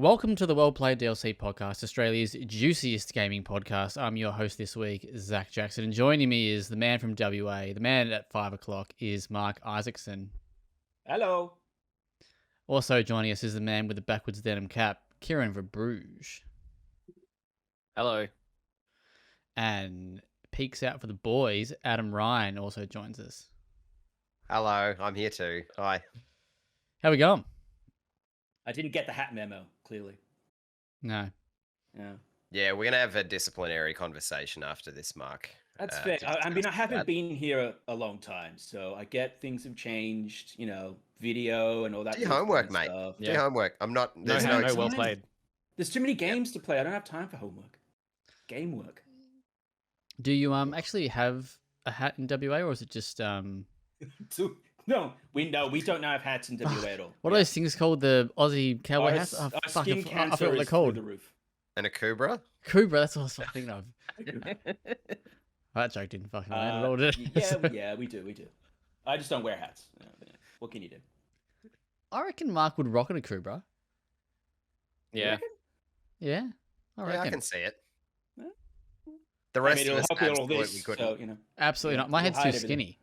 Welcome to the WellPlayed DLC podcast, Australia's juiciest gaming podcast. I'm your host this week, Zach Jackson, and joining me is the man from WA. The man at 5 o'clock is Mark Isaacson. Hello. Also joining us is the man with the backwards denim cap, Kieron from Bruges. Hello. And peeks out for the boys, Adam Ryan also joins us. Hello, I'm here too. Hi. How we going? I didn't get the hat memo, clearly. No. Yeah. Yeah, we're going to have a disciplinary conversation after this, Mark. That's fair. I mean, I haven't been here a long time, so I get things have changed, video and all that. Do your homework, mate. Stuff. Do your homework. I'm not... There's no no well played. There's too many games to play. I don't have time for homework. Game work. Do you actually have a hat in WA, or is it just No, we don't now have hats in WA at all. What are those things called? The Aussie cowboy hats? Our Fuck, skin I cancer forgot what they're is called. through the roof. And a Kubra? Kubra, that's what I was thinking of. That joke didn't fucking land at all, did it? Yeah, we do. I just don't wear hats. What can you do? I reckon Mark would rock at a Kubra. Yeah. Yeah, I reckon. Yeah, I can see it. Yeah. The rest it'll of us help you all absolutely this, couldn't. so, Absolutely Yeah, not. My we'll head's too hide everything. skinny.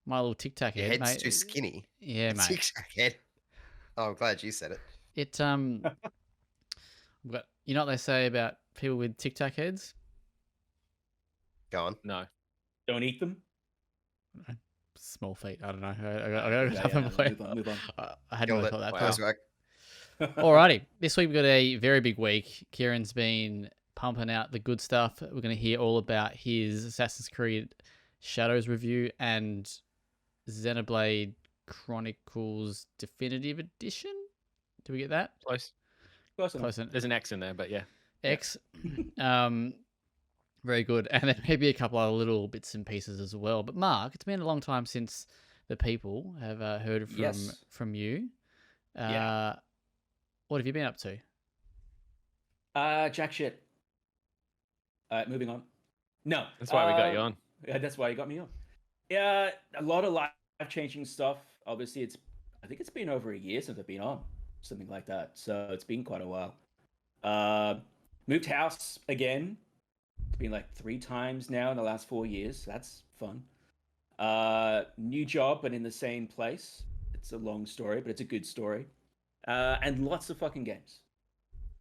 My little tic tac Your head, head's mate. too skinny. Yeah, mate. Tic-tac head. Oh, I'm glad you said it. It but you know what they say about people with tic tac heads? Go on. No. Don't eat them. Small feet. I don't know. I got nothing for you. Move on. I hadn't really Killed thought it. that Nice far. work. Alrighty, this week we've got a very big week. Kieran's been pumping out the good stuff. We're going to hear all about his Assassin's Creed Shadows review and Xenoblade Chronicles Definitive Edition. Do we get that? Close. Close enough. Close enough. There's an X in there, but yeah. X. Very good. And then maybe a couple other little bits and pieces as well. But Mark, it's been a long time since the people have heard from you. Yeah. What have you been up to? Jack shit. Moving on. No. That's why we got you on. Yeah, that's why you got me on. Yeah, a lot of life-changing stuff. Obviously, I think it's been over a year since I've been on, something like that. So it's been quite a while. Moved house again. It's been like 3 times now in the last 4 years. That's fun. New job, but in the same place. It's a long story, but it's a good story. And lots of fucking games.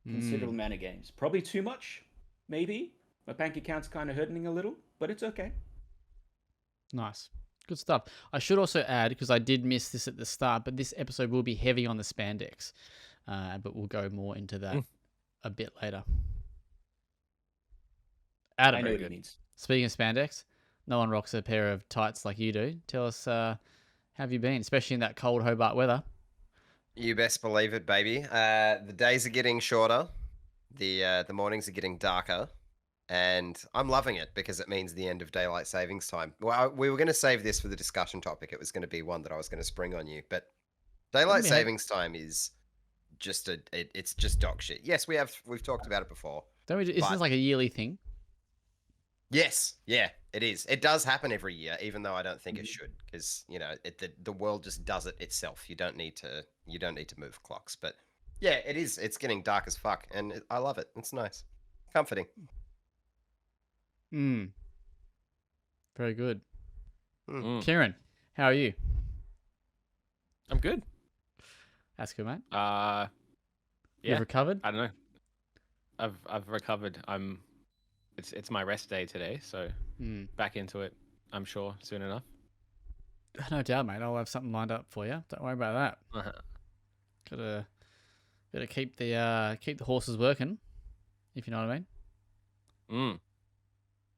Considerable amount of games. Probably too much, maybe. My bank account's kind of hurting a little, but it's okay. Nice. Good stuff. I should also add, because I did miss this at the start, but this episode will be heavy on the spandex. But we'll go more into that a bit later. Adam, I know what it means. speaking of spandex, no one rocks a pair of tights like you do. Tell us, how have you been, especially in that cold Hobart weather? You best believe it, baby. The days are getting shorter. The mornings are getting darker. And I'm loving it because it means the end of daylight savings time. Well, we were going to save this for the discussion topic. It was going to be one that I was going to spring on you. But daylight savings time is just it's just dog shit. Yes, we've talked about it before. Don't we? Isn't this like a yearly thing? Yes, yeah, it is. It does happen every year, even though I don't think it should, because the world just does it itself. You don't need to move clocks. But yeah, it is. It's getting dark as fuck, and I love it. It's nice, comforting. Very good. Mm. Kieran, how are you? I'm good. That's good, mate. Yeah. You've recovered? I don't know. I've recovered. It's my rest day today, so back into it, I'm sure, soon enough. No doubt, mate. I'll have something lined up for you. Don't worry about that. Gotta keep the horses working, if you know what I mean.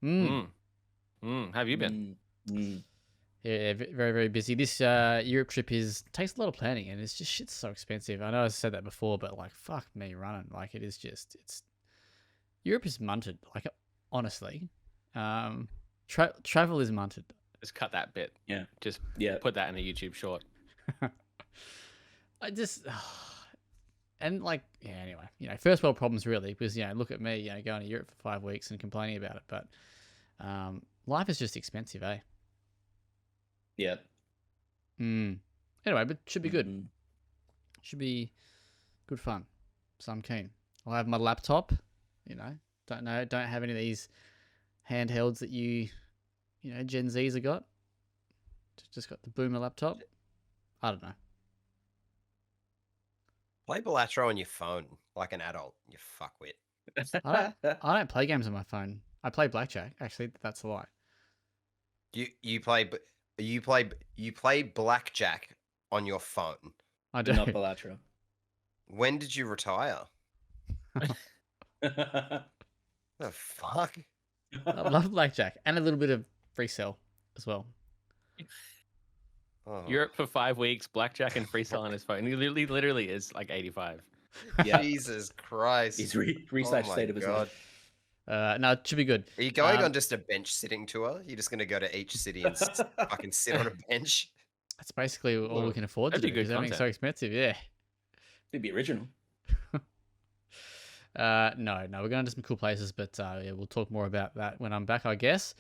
How have you been? Yeah, very, very busy. This Europe trip takes a lot of planning, and it's just shit's so expensive. I know I said that before, but like, fuck me running. Like, Europe is munted. Like, honestly, travel is munted. Just cut that bit. Yeah. Just Yeah. put that in a YouTube short. And like, yeah, anyway, first world problems really, because, look at me, going to Europe for 5 weeks and complaining about it. But life is just expensive, eh? Yeah. Anyway, but should be good. Should be good fun. so I'm keen. I'll have my laptop. Don't have any of these handhelds that Gen Zs have got. Just got the boomer laptop. I don't know. Play Balatro on your phone like an adult, you fuckwit. I don't play games on my phone. I play blackjack. Actually, that's a lie. You play blackjack on your phone. I do. Not Balatro. When did you retire? The fuck? I love blackjack and a little bit of free cell as well. Oh. Europe for 5 weeks, blackjack and freestyle on his phone. He literally is like 85. Yeah. Jesus Christ. He's research state of his life. No, it should be good. Are you going on just a bench sitting tour? You're just going to go to each city and fucking sit on a bench? That's basically all we can afford to do because everything's so expensive. Yeah. It'd be original. No, we're going to some cool places, but yeah, we'll talk more about that when I'm back, I guess.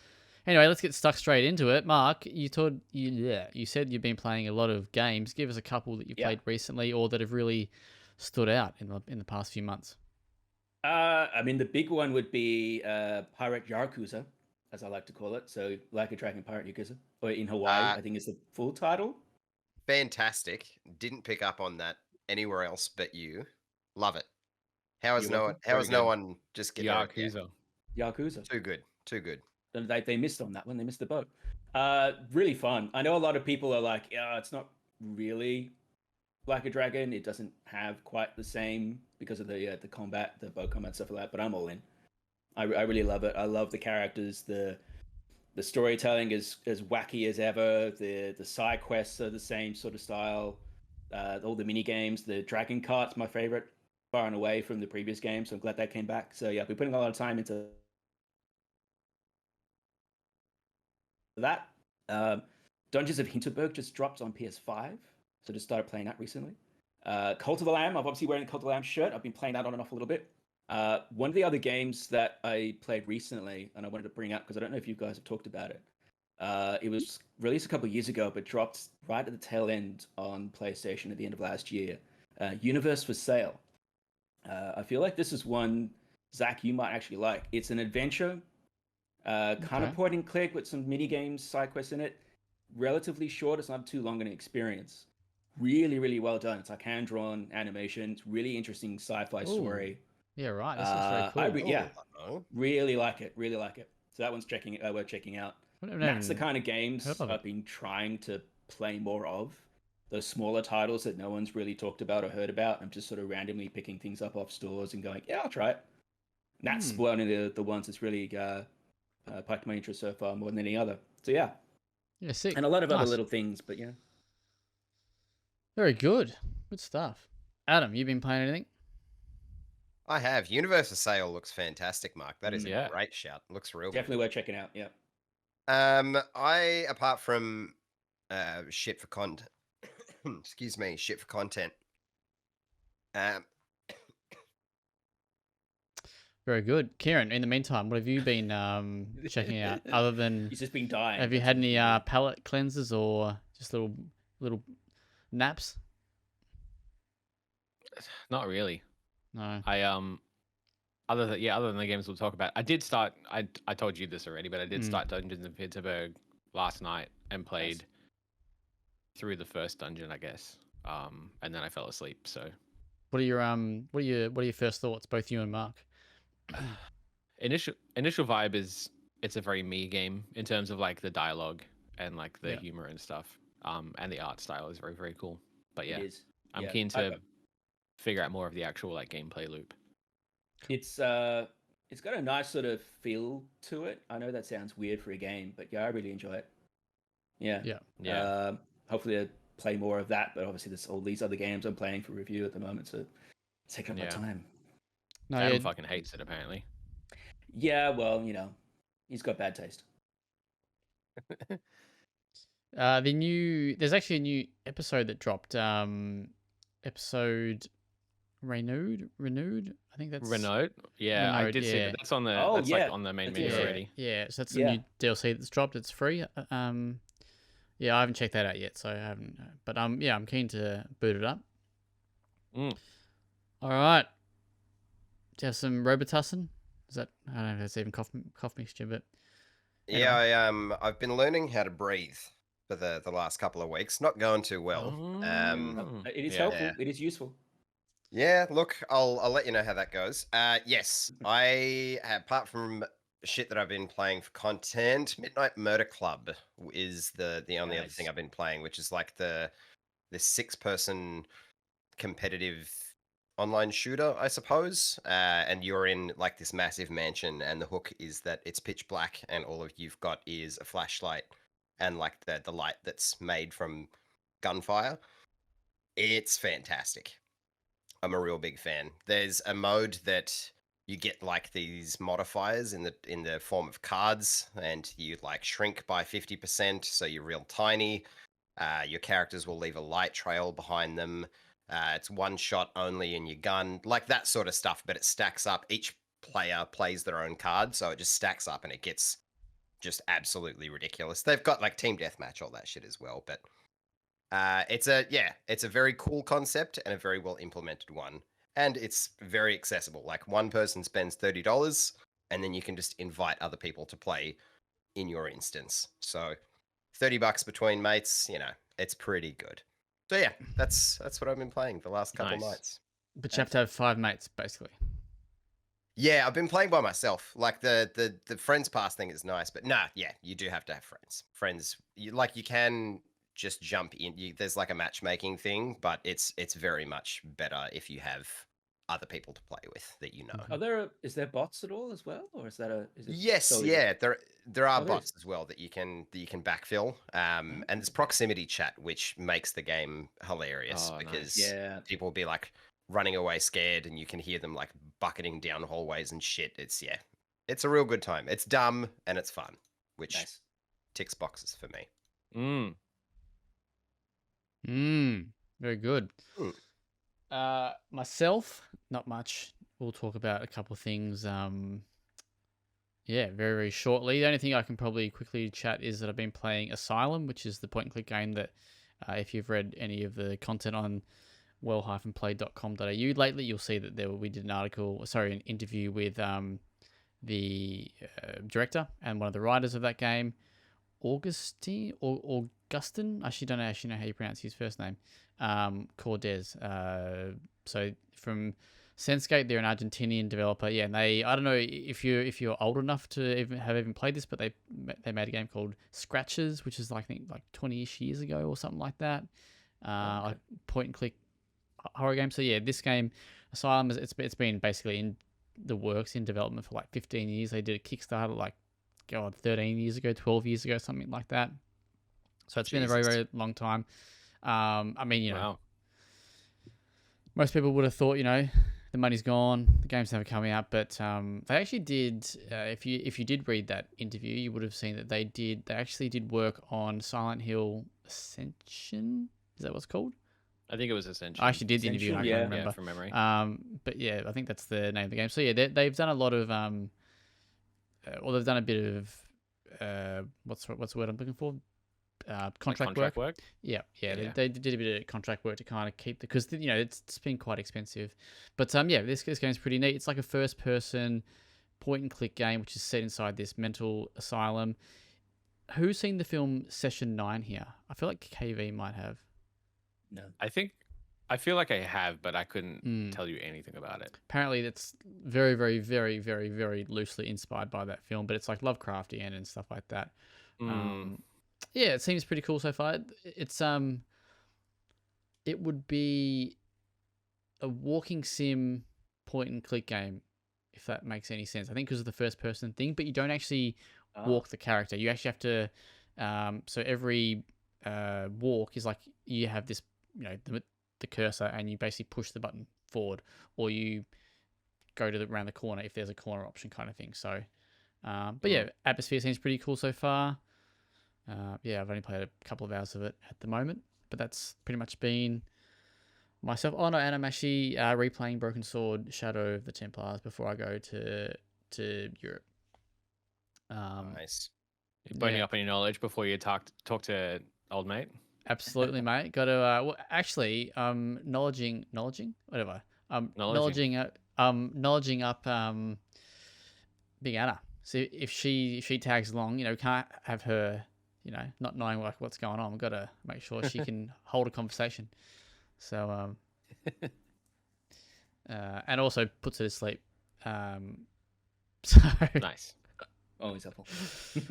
Anyway, let's get stuck straight into it. Mark, you said you've been playing a lot of games. Give us a couple that you played recently or that have really stood out in the past few months. I mean, the big one would be Pirate Yakuza, as I like to call it. So, Like a Dragon Pirate Yakuza, or in Hawaii, I think is the full title. Fantastic. Didn't pick up on that anywhere else but you. Love it. How is no one just getting Yakuza? Yakuza. Too good. They missed on that one. They missed the boat. Really fun. I know a lot of people are like, yeah, it's not really Like a Dragon. It doesn't have quite the same because of the combat, the boat combat, stuff like that. But I'm all in. I really love it. I love the characters. The storytelling is as wacky as ever. The side quests are the same sort of style. All the mini games. The Dragon Kart's my favorite, far and away from the previous game. So I'm glad that came back. So yeah, I've been putting a lot of time into that. Dungeons of Hinterberg just dropped on PS5, so just started playing that recently. Cult of the Lamb, I'm obviously wearing the Cult of the Lamb shirt. I've been playing that on and off a little bit. One of the other games that I played recently, and I wanted to bring up because I don't know if you guys have talked about it. It was released a couple of years ago, but dropped right at the tail end on PlayStation at the end of last year. Universe for Sale. I feel like this is one, Zach, you might actually like. It's an adventure. Kind of point and click with some mini games, side quests in it. Relatively short. It's not too long an experience. Really, really well done. It's like hand drawn animation. It's really interesting sci-fi story. Yeah, right. This is very cool. Really like it. Really like it. So that one's worth checking out. That's the kind of games I've been trying to play more of. Those smaller titles that no one's really talked about or heard about. I'm just sort of randomly picking things up off stores and going, yeah, I'll try it. That's one of the ones that's really piqued my interest so far more than any other. So yeah, sick. And a lot of other little things, but yeah. Very good stuff. Adam, you been playing anything? I have. Universe for Sale looks fantastic, Mark. That is a great shout. Looks real definitely worth checking out. Yeah. I apart from shit for content. Excuse me, shit for content. Very good. Kieran, in the meantime, what have you been checking out other than... He's just been dying. Have you had any palate cleansers or just little naps? Not really. No. I other than the games we'll talk about, I did start. I told you this already, but I did start Dungeons of Hinterberg last night and played through the first dungeon, I guess. And then I fell asleep. So, what are your first thoughts, both you and Mark? Initial vibe is it's a very me game in terms of like the dialogue and like the humor and stuff. And the art style is very, very cool. But yeah, I'm keen to figure out more of the actual like gameplay loop. It's got a nice sort of feel to it. I know that sounds weird for a game, but yeah, I really enjoy it. Yeah. Hopefully I play more of that, but obviously there's all these other games I'm playing for review at the moment, so it's taking up my time. No, Adam fucking hates it apparently. Yeah, well, he's got bad taste. There's actually a new episode that dropped. Episode renewed. I think that's renewed. Yeah, I did see that. That's on the like on the main menu already. Yeah, so that's the new DLC that's dropped. It's free. Yeah, I haven't checked that out yet, so I haven't. But I'm keen to boot it up. All right, Do you have some Robitussin? Is that, I don't know if that's even cough mixture, but Yeah, I've been learning how to breathe for the last couple of weeks. Not going too well. It is Yeah. helpful. It is useful. Yeah, look, I'll let you know how that goes. Yes, I apart from shit that I've been playing for content, Midnight Murder Club is the only other thing Nice. I've been playing, which is like the 6-person competitive online shooter, I suppose. And you're in like this massive mansion, and the hook is that it's pitch black, and all of you've got is a flashlight and like the light that's made from gunfire. It's fantastic. I'm a real big fan. There's a mode that you get like these modifiers in the form of cards, and you like shrink by 50%, so you're real tiny. Your characters will leave a light trail behind them. It's one shot only in your gun, like that sort of stuff. But it stacks up. Each player plays their own card, so it just stacks up, and it gets just absolutely ridiculous. They've got like team deathmatch, all that shit as well, but. It's a very cool concept and a very well implemented one, and it's very accessible. Like one person spends $30, and then you can just invite other people to play in your instance. So, $30 between mates, it's pretty good. So yeah, that's what I've been playing the last couple nights. But you have to have 5 mates, basically. Yeah, I've been playing by myself. Like the friends pass thing is nice, but yeah, you do have to have friends. Friends, you can just jump in. There's like a matchmaking thing, but it's very much better if you have other people to play with that you know. Is there bots at all as well, or is that Yes, yeah, there are bots as well that you can backfill. And there's proximity chat, which makes the game hilarious because people will be like running away scared, and you can hear them like bucketing down hallways and shit. It's a real good time. It's dumb and it's fun, which ticks boxes for me. Very good. Myself, not much. We'll talk about a couple of things. Very, very shortly. The only thing I can probably quickly chat is that I've been playing Asylum, which is the point-and-click game that, if you've read any of the content on well-played.com.au lately, you'll see that we did an interview with the director and one of the writers of that game, Augustin. I actually don't actually know how you pronounce his first name. Cordes. So from Sensgate, they're an Argentinian developer. Yeah, and I don't know if you're old enough to even played this, but they made a game called Scratches, which is like 20-ish years ago or something like that. Like point and click horror game. So yeah, this game Asylum it's been basically in the works in development for like 15 years. They did a Kickstarter 13 years ago, 12 years ago, something like that. So it's been a very, very long time. Wow. Most people would have thought, the money's gone, the game's never coming out, but they actually did. If you did read that interview, you would have seen that they actually did work on Silent Hill Ascension. Is that what it's called? I think it was Ascension. I actually did the interview, and I can't remember from memory. But yeah, I think that's the name of the game. So yeah, they've done a lot of they've done a bit of what's the word I'm looking for? Contract work. Yeah. They did a bit of contract work to kind of keep because it's been quite expensive. But this game's pretty neat. It's like a first-person point-and-click game, which is set inside this mental asylum. Who's seen the film Session 9 here? I feel like KV might have. No. I feel like I have, but I couldn't tell you anything about it. Apparently, that's very, very, very, very, very loosely inspired by that film, but it's like Lovecraftian and stuff like that. Yeah, it seems pretty cool so far. It's it would be a walking sim point and click game, if that makes any sense. I think because of the first person thing, but you don't actually walk the character. You actually have to. So every walk is like you have this, the cursor, and you basically push the button forward, or you go to around the corner if there's a corner option kind of thing. So, but yeah, atmosphere seems pretty cool so far. I've only played a couple of hours of it at the moment, but that's pretty much been myself. Oh no, and I'm actually replaying Broken Sword: Shadow of the Templars before I go to Europe. Nice. You're boning up on your knowledge before you talk to old mate. Absolutely, mate. Got to. Knowledging. Whatever. Knowledging Knowledging up Big Anna. So if she tags along, can't have her, not knowing what's going on. We've got to make sure she can hold a conversation. So and also puts her to sleep. So Nice. Always helpful.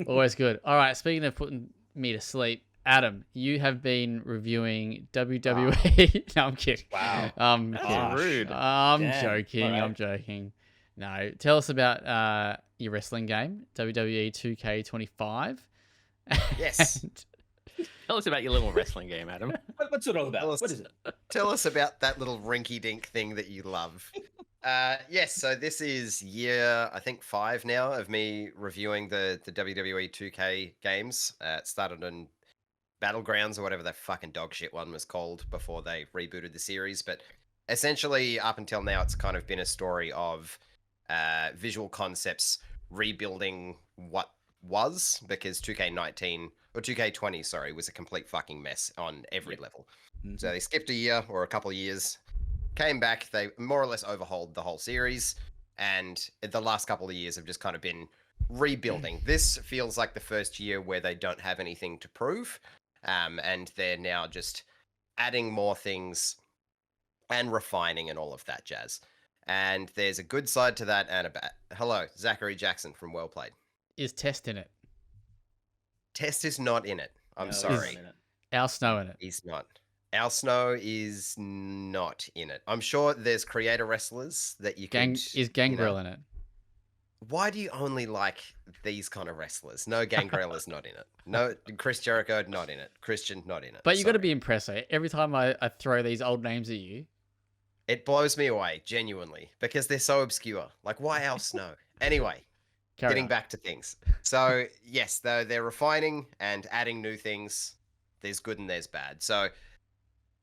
always good. All right. Speaking of putting me to sleep, Adam, you have been reviewing WWE. No, I'm kidding. Wow. That's rude. I'm Damn. joking. All right. I'm joking. No, tell us about your wrestling game, WWE 2K25. Yes. Tell us about your little wrestling game, Adam. What's it all about? Tell us- What is it? Tell us about that little rinky-dink thing that you love. Yes, so this is year, I think, 5 now of me reviewing the WWE 2K games. It started on Battlegrounds or whatever that fucking dog shit one was called before they rebooted the series. But essentially, up until now, it's kind of been a story of visual concepts rebuilding what was, because 2K19 or 2K20, sorry, was a complete fucking mess on every level. So they skipped a year or a couple of years, came back, they more or less overhauled the whole series, and the last couple of years have just kind of been rebuilding. This feels like the first year where they don't have anything to prove, and they're now just adding more things and refining and all of that jazz. And there's a good side to that and a bad. Hello, Zachary Jackson from WellPlayed. Is Test in it? Test is not in it. I'm No, it's sorry. not in it. Al Snow in it? He's not. Al Snow is not in it. I'm sure there's creator wrestlers that you can. Is Gangrel in it? Why do you only like these kind of wrestlers? No, Gangrel is not in it. No, Chris Jericho not in it. Christian not in it. But you got to Sorry. be impressed. Eh? Every time I throw these old names at you, It blows me away, genuinely, because they're so obscure. Like, why Al Snow? Anyway, carry getting on. back to things. So, yes, they're refining and adding new things. There's good and there's bad. So,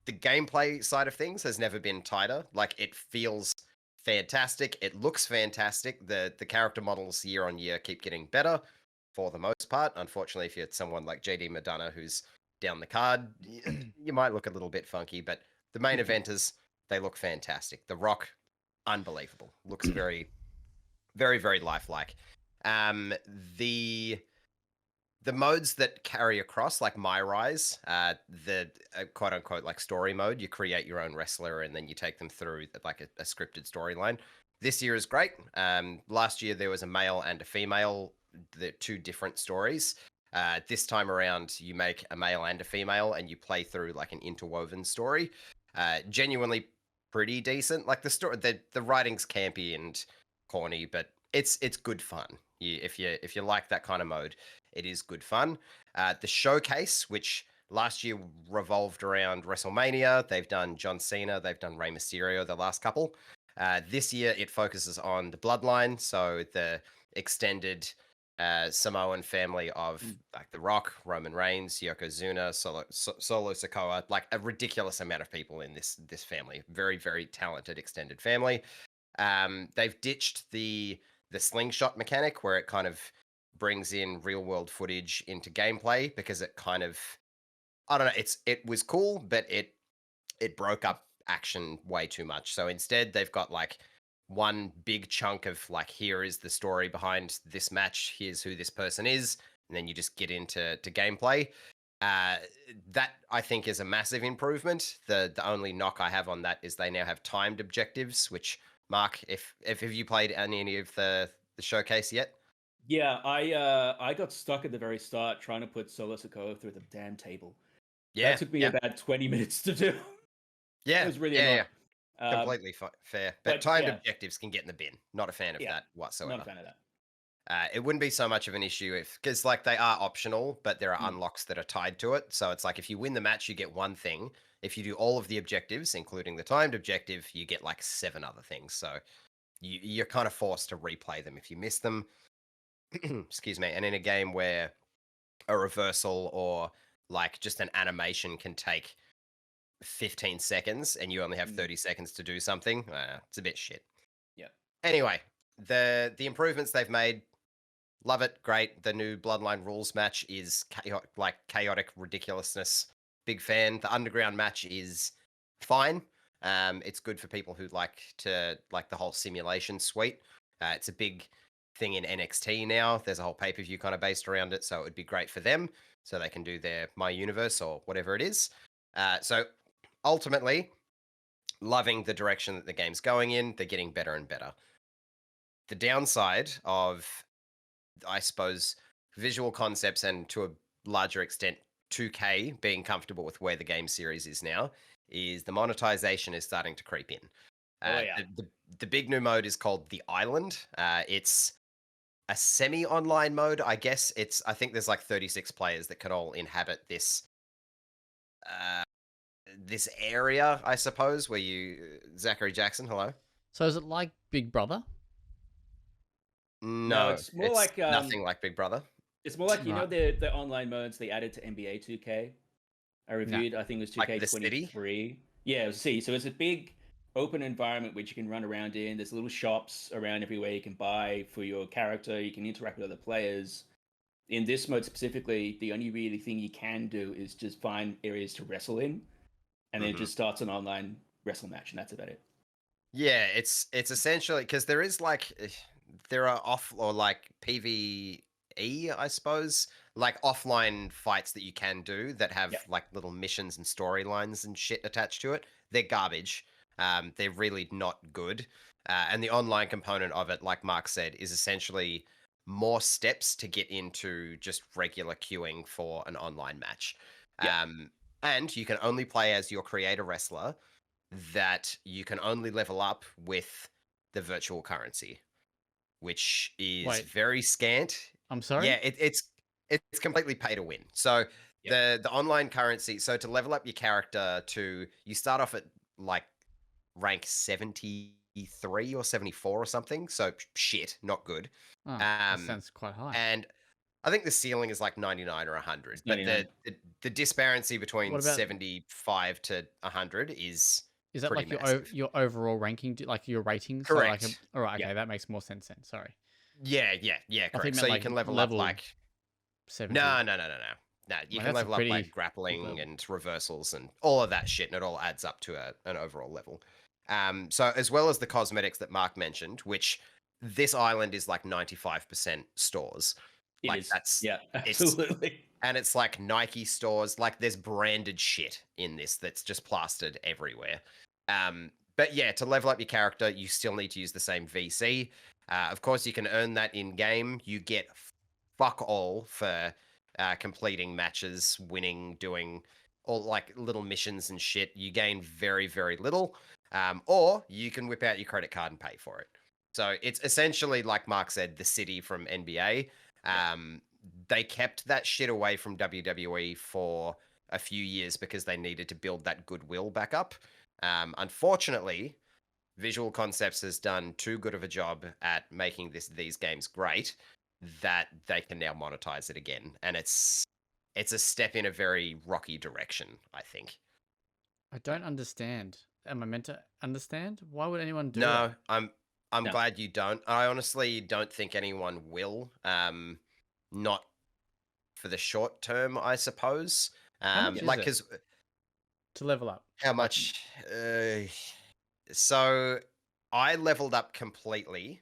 the gameplay side of things has never been tighter. Like, it feels fantastic. It looks fantastic. The character models year on year keep getting better for the most part. Unfortunately, if you're someone like JD Madonna, who's down the card, you might look a little bit funky, but the main eventers, they look fantastic. The Rock, unbelievable. Looks very, very, very lifelike. The modes that carry across, like My Rise, the quote unquote like story mode, you create your own wrestler and then you take them through like a scripted storyline. This year is great. Last year there was a male and a female, the two different stories. This time around, you make a male and a female and you play through like an interwoven story. Genuinely pretty decent. Like the story, the writing's campy and corny, but it's good fun. If you like that kind of mode, it is good fun. The showcase, which last year revolved around WrestleMania, they've done John Cena, they've done Rey Mysterio, the last couple. This year it focuses on the bloodline, so the extended Samoan family of like The Rock, Roman Reigns, Yokozuna, Solo Sikoa, like a ridiculous amount of people in this family. Very, very talented extended family. They've ditched the slingshot mechanic where it kind of brings in real world footage into gameplay, because it kind of, I don't know, it was cool, but it broke up action way too much. So instead they've got like one big chunk of like, here is the story behind this match, here's who this person is, and then you just get into gameplay. That I think is a massive improvement. The only knock I have on that is they now have timed objectives, which Mark, if have you played any of the showcase yet? Yeah, I got stuck at the very start trying to put Solo Sikoa through the damn table. Yeah, That took me about 20 minutes to do. Yeah, It was really annoying. completely fair. But timed yeah. objectives can get in the bin. Not a fan of that whatsoever. Not a fan of that. It wouldn't be so much of an issue because like they are optional, but there are unlocks that are tied to it. So it's like if you win the match, you get one thing. If you do all of the objectives, including the timed objective, you get like 7 other things. So you're kind of forced to replay them if you miss them. Excuse me. And in a game where a reversal or like just an animation can take 15 seconds and you only have 30 seconds to do something, it's a bit shit. Yeah. Anyway, the improvements they've made, love it, great. The new Bloodline rules match is chaotic ridiculousness. Big fan. The underground match is fine. It's good for people who like to like the whole simulation suite. It's a big thing in NXT now. There's a whole pay-per-view kind of based around it, so it would be great for them, so they can do their My Universe or whatever it is. So ultimately, loving the direction that the game's going in. They're getting better and better. The downside of, I suppose, visual concepts and to a larger extent 2K being comfortable with where the game series is now is the monetization is starting to creep in. The big new mode is called The Island. It's a semi-online mode, I guess. I think there's like 36 players that can all inhabit this this area, I suppose, where you Zachary Jackson, hello. So is it like Big Brother? No, it's more like nothing like Big Brother. It's more like, you know, Right. the online modes they added to NBA 2K. I reviewed, I think it was Like the 2K23. Yeah, see, so it's a big open environment which you can run around in. There's little shops around everywhere you can buy for your character. You can interact with other players. In this mode specifically, the only really thing you can do is just find areas to wrestle in, and then it just starts an online wrestle match, and that's about it. Yeah, it's essentially because there is like there are off or like PvE, I suppose, like offline fights that you can do that have like little missions and storylines and shit attached to it. They're garbage. They're really not good. And the online component of it, like Mark said, is essentially more steps to get into just regular queuing for an online match. And you can only play as your creator wrestler that you can only level up with the virtual currency, which is very scant. I'm sorry? Yeah, it's completely pay to win. So the online currency, so to level up your character you start off at like rank 73 or 74 or something. So shit, not good. Oh, that sounds quite high. And I think the ceiling is like 99 or 100. But 99. the disparity between What about- 75 to 100 is Is that pretty like massive. your overall ranking, like your ratings? Correct. So like all right, okay, that makes more sense then. Sorry. Yeah, correct. So you can level up like 70. No. You can Well, that's a level up pretty like big grappling level. and reversals and all of that shit, and it all adds up to an overall level. So as well as the cosmetics that Mark mentioned, which this island is like 95% stores. It is. Absolutely. And it's like Nike stores, like there's branded shit in this that's just plastered everywhere. But yeah, to level up your character, you still need to use the same VC. Of course, you can earn that in game. You get fuck all for completing matches, winning, doing all like little missions and shit. You gain very, very little. Or you can whip out your credit card and pay for it. So it's essentially, like Mark said, the city from NBA. They kept that shit away from WWE for a few years because they needed to build that goodwill back up. Unfortunately, Visual Concepts has done too good of a job at making these games great that they can now monetize it again, and it's a step in a very rocky direction, I think. I don't understand. Am I meant to understand? Why would anyone do No, that? I'm glad you don't. I honestly don't think anyone will. Not for the short term, I suppose. How much is like it because to level up? how much? So I leveled up completely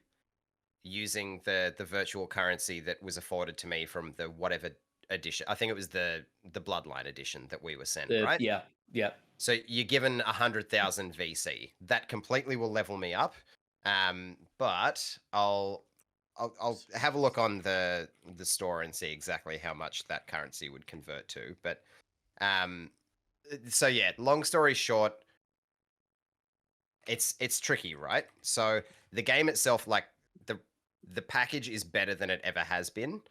using the virtual currency that was afforded to me from the whatever edition. I think it was the Bloodline edition that we were sent, right? Yeah. So you're given 100,000 VC. That completely will level me up. But I'll have a look on the store and see exactly how much that currency would convert to. But so yeah, long story short, it's tricky, right? So the game itself, like the package is better than it ever has been,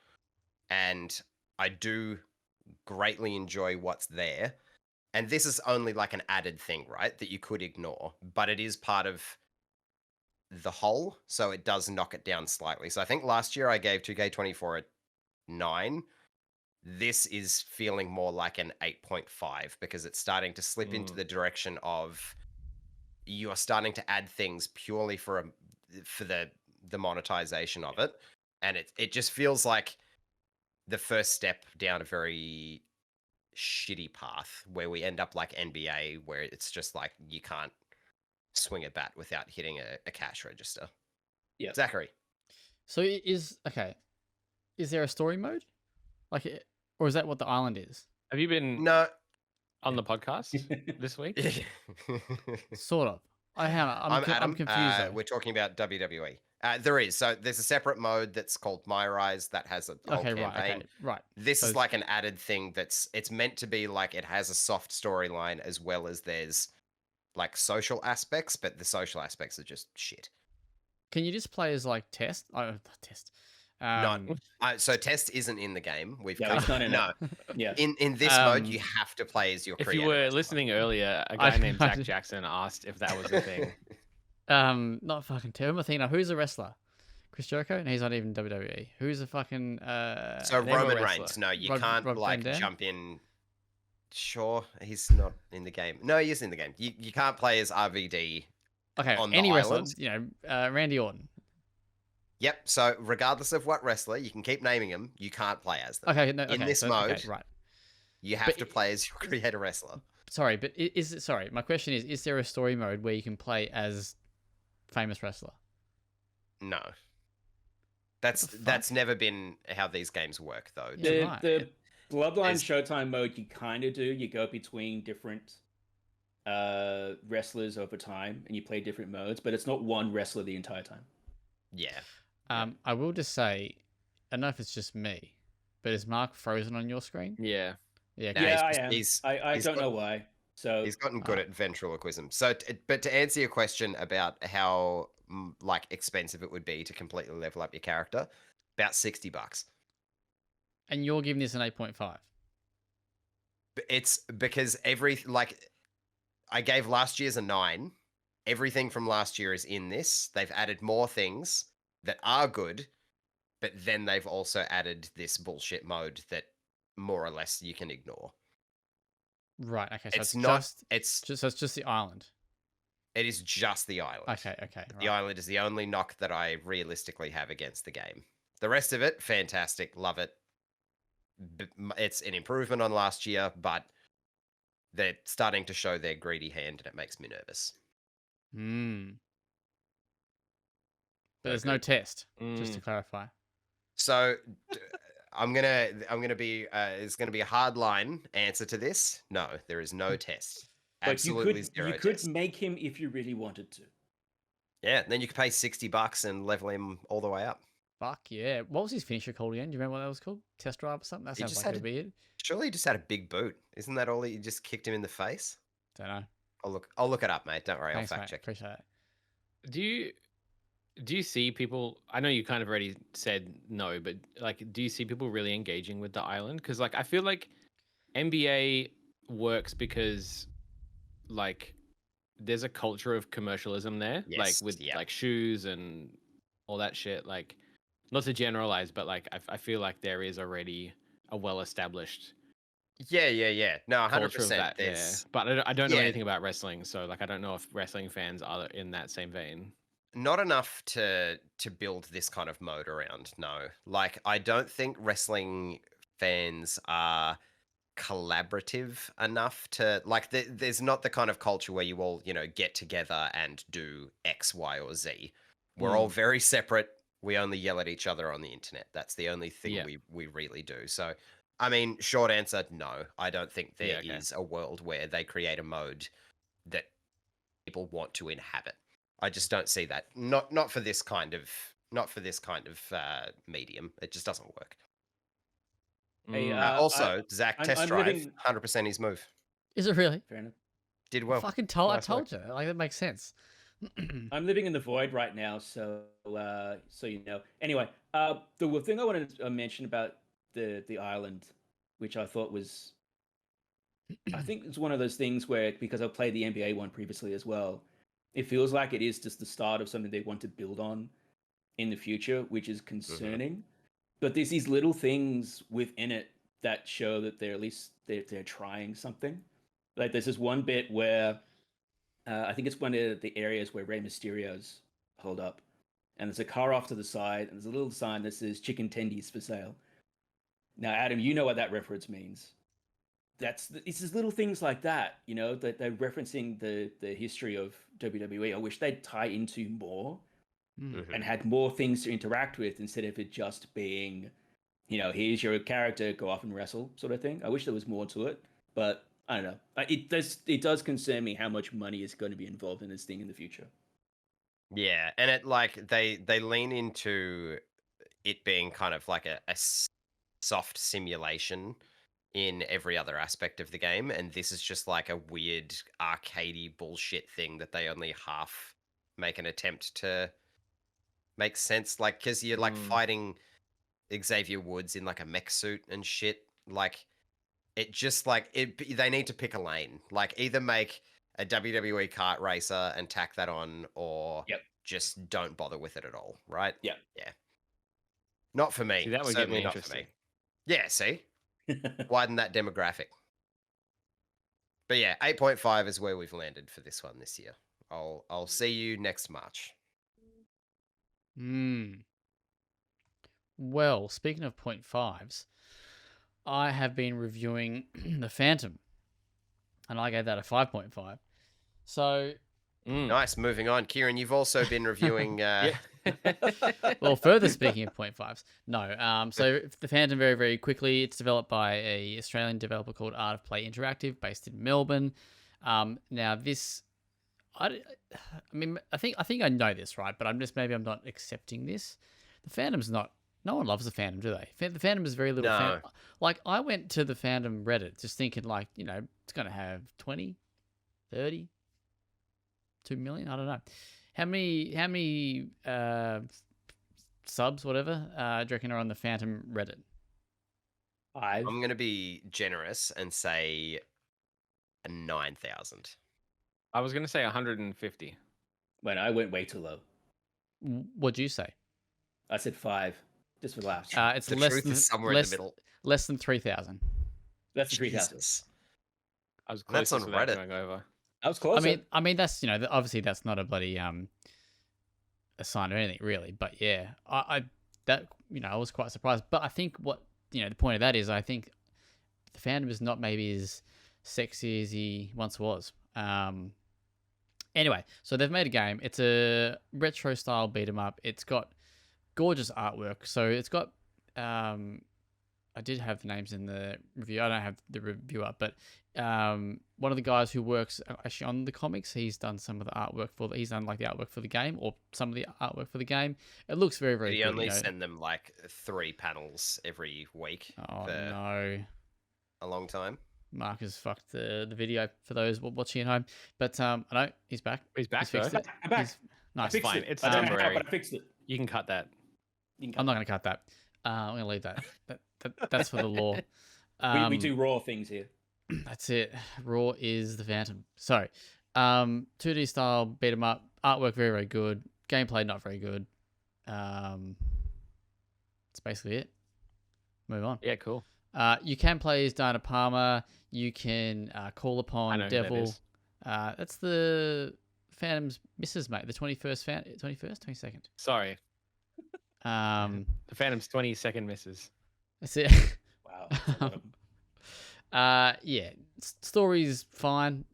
and I do greatly enjoy what's there. And this is only like an added thing, right? That you could ignore, but it is part of the whole, so it does knock it down slightly. So I think last year I gave 2K24 a 9. This is feeling more like an 8.5 because it's starting to slip into the direction of you are starting to add things purely for the monetization of it, and it just feels like the first step down a very shitty path where we end up like NBA, where it's just like you can't swing a bat without hitting a cash register. Yeah. Zachary. So is there a story mode? Or is that what the island is? Have you been No. on the podcast this week? Sort of. I'm Adam. I'm confused though. We're talking about WWE. There is. So there's a separate mode that's called My Rise that has a whole campaign. Right. This is like an added thing it's meant to be like it has a soft storyline as well as there's like social aspects, but the social aspects are just shit. Can you just play as like Test? Oh, Test. No. So Test isn't in the game. It's not in it. Yeah. In this mode, you have to play as your If creator. you were listening earlier, a guy named Zach Jackson asked if that was a thing. Not fucking terrible. Athena, who's a wrestler? Chris Jericho? And he's not even WWE. Who's a fucking So never Roman wrestler? Reigns. No, you Rob can't Van like Dam? jump in. Sure, he's not in the game. No, he is in the game. You can't play as RVD. Okay, on the any wrestler. island. You know, Randy Orton. Yep. So regardless of what wrestler, you can keep naming them. You can't play as them. Okay, no, In this mode, okay, right. You have to play as your creator wrestler. Sorry, but sorry? My question is there a story mode where you can play as famous wrestler? No. That's never been how these games work, though. Yeah. The Bloodline Showtime mode, you kind of do. You go between different wrestlers over time, and you play different modes, but it's not one wrestler the entire time. Yeah. I will just say, I don't know if it's just me, but is Mark frozen on your screen? Yeah. Yeah. No, I am. I don't know why. So he's gotten good at ventriloquism. So, but to answer your question about how like expensive it would be to completely level up your character, about $60. And you're giving this an 8.5. It's because I gave last year's a 9. Everything from last year is in this. They've added more things that are good, but then they've also added this bullshit mode that more or less you can ignore. Right. Okay. So it's just the island. It is just the island. Okay. The island is the only knock that I realistically have against the game. The rest of it, fantastic, love it. It's an improvement on last year, but they're starting to show their greedy hand, and it makes me nervous. But there's no test, just to clarify. So I'm gonna be it's gonna be a hard line answer to this. No, there is no test. But Absolutely zero. You could make him if you really wanted to. Yeah, then you could pay $60 and level him all the way up. Fuck yeah! What was his finisher called again? Do you remember what that was called? Test drive or something? That sounds like a weird. Surely he just had a big boot. Isn't that all? He just kicked him in the face. Don't know. I'll look it up, mate. Don't worry, Thanks, I'll fact mate. check. Appreciate it. Do you see people? I know you kind of already said no, but like, do you see people really engaging with the island? Because like, I feel like NBA works because like there's a culture of commercialism there, like with like shoes and all that shit. Like, not to generalize, but like I feel like there is already a well-established Yeah. No, 100%. Yeah. But I don't know anything about wrestling, so like I don't know if wrestling fans are in that same vein. Not enough to build this kind of mode around. No, like I don't think wrestling fans are collaborative enough to like. There's not the kind of culture where you all get together and do X, Y, or Z. We're all very separate. We only yell at each other on the internet. That's the only thing we really do. So, I mean, short answer, no. I don't think there is a world where they create a mode that people want to inhabit. I just don't see that. Not for this kind of medium. It just doesn't work. Hey, Zach test drive 100% his move. Is it really? Fair enough. Did well. I told you. Like that makes sense. I'm living in the void right now, so you know. Anyway, the thing I wanted to mention about the island, which I thought was, I think it's one of those things where, because I've played the NBA one previously as well, it feels like it is just the start of something they want to build on in the future, which is concerning. But there's these little things within it that show that they're trying something. Like there's this one bit where I think it's one of the areas where Rey Mysterio's hold up, and there's a car off to the side, and there's a little sign that says "Chicken Tendies for sale." Now, Adam, you know what that reference means. it's just little things like that, that they're referencing the history of WWE. I wish they'd tie into more and had more things to interact with instead of it just being, here's your character, go off and wrestle sort of thing. I wish there was more to it, but I don't know. It does concern me how much money is going to be involved in this thing in the future. Yeah, and it they lean into it being kind of like a soft simulation in every other aspect of the game, and this is just like a weird arcadey bullshit thing that they only half make an attempt to make sense. Like, because you're like fighting Xavier Woods in like a mech suit and shit. Like, it just they need to pick a lane. Like, either make a WWE kart racer and tack that on, or just don't bother with it at all, right? Yeah. Not for me. See, that would Certainly get me not interested. for me. Yeah, see? Widen that demographic. But yeah, 8.5 is where we've landed for this one this year. I'll see you next March. Well, speaking of 0.5s, I have been reviewing The Phantom, and I gave that a 5.5. So... Nice, moving on. Kieran, you've also been reviewing... Well, further speaking of 0.5s, no. So The Phantom, very, very quickly, it's developed by a Australian developer called Art of Play Interactive, based in Melbourne. Now this, I mean, I think I know this, right? But maybe I'm not accepting this. The Phantom's not. No one loves the Phantom, do they? The Phantom is very little. No. Like, I went to the Phantom Reddit just thinking, like, it's gonna have 20, 30, 2 million. I don't know. How many subs, whatever, do you reckon are on the Phantom Reddit? I'm going to be generous and say 9,000. I was going to say 150. When I went way too low. What'd you say? I said 5, just for laughs. It's the less truth than, is somewhere less, in the middle. Less than 3,000. That's 3,000. I was That's close on to that Reddit. going over. I was close. I mean, that's obviously that's not a bloody a sign or anything really, but yeah, I was quite surprised. But I think what the point of that is, I think the Phantom is not maybe as sexy as he once was. Anyway, so they've made a game. It's a retro style beat 'em up. It's got gorgeous artwork. So it's got I did have the names in the review. I don't have the review up, but one of the guys who works actually on the comics, he's done some of the artwork he's done like the artwork for the game, or some of the artwork for the game. It looks very, very Did good. he only send them like 3 panels every week Oh for no, a long time? Mark has fucked the video for those watching at home. But I know he's back. He's back, fixed though. it. I'm back. Nice. Fixed fine. it. It's I don't know how, temporary. but I fixed it. You can cut that. I'm not going to cut that. I'm going to leave that. That's for the law. We do raw things here. That's it. Raw is the Phantom. So, 2D style beat 'em up. Artwork very, very good. Gameplay not very good. That's basically it. Move on. Yeah, cool. You can play as Diana Palmer. You can call I upon know who that Devil. is. That's the Phantom's missus, mate. The 22nd. Sorry. The The Phantom's 22nd misses. That's it. Wow. That's a lot of- Yeah. Story's fine.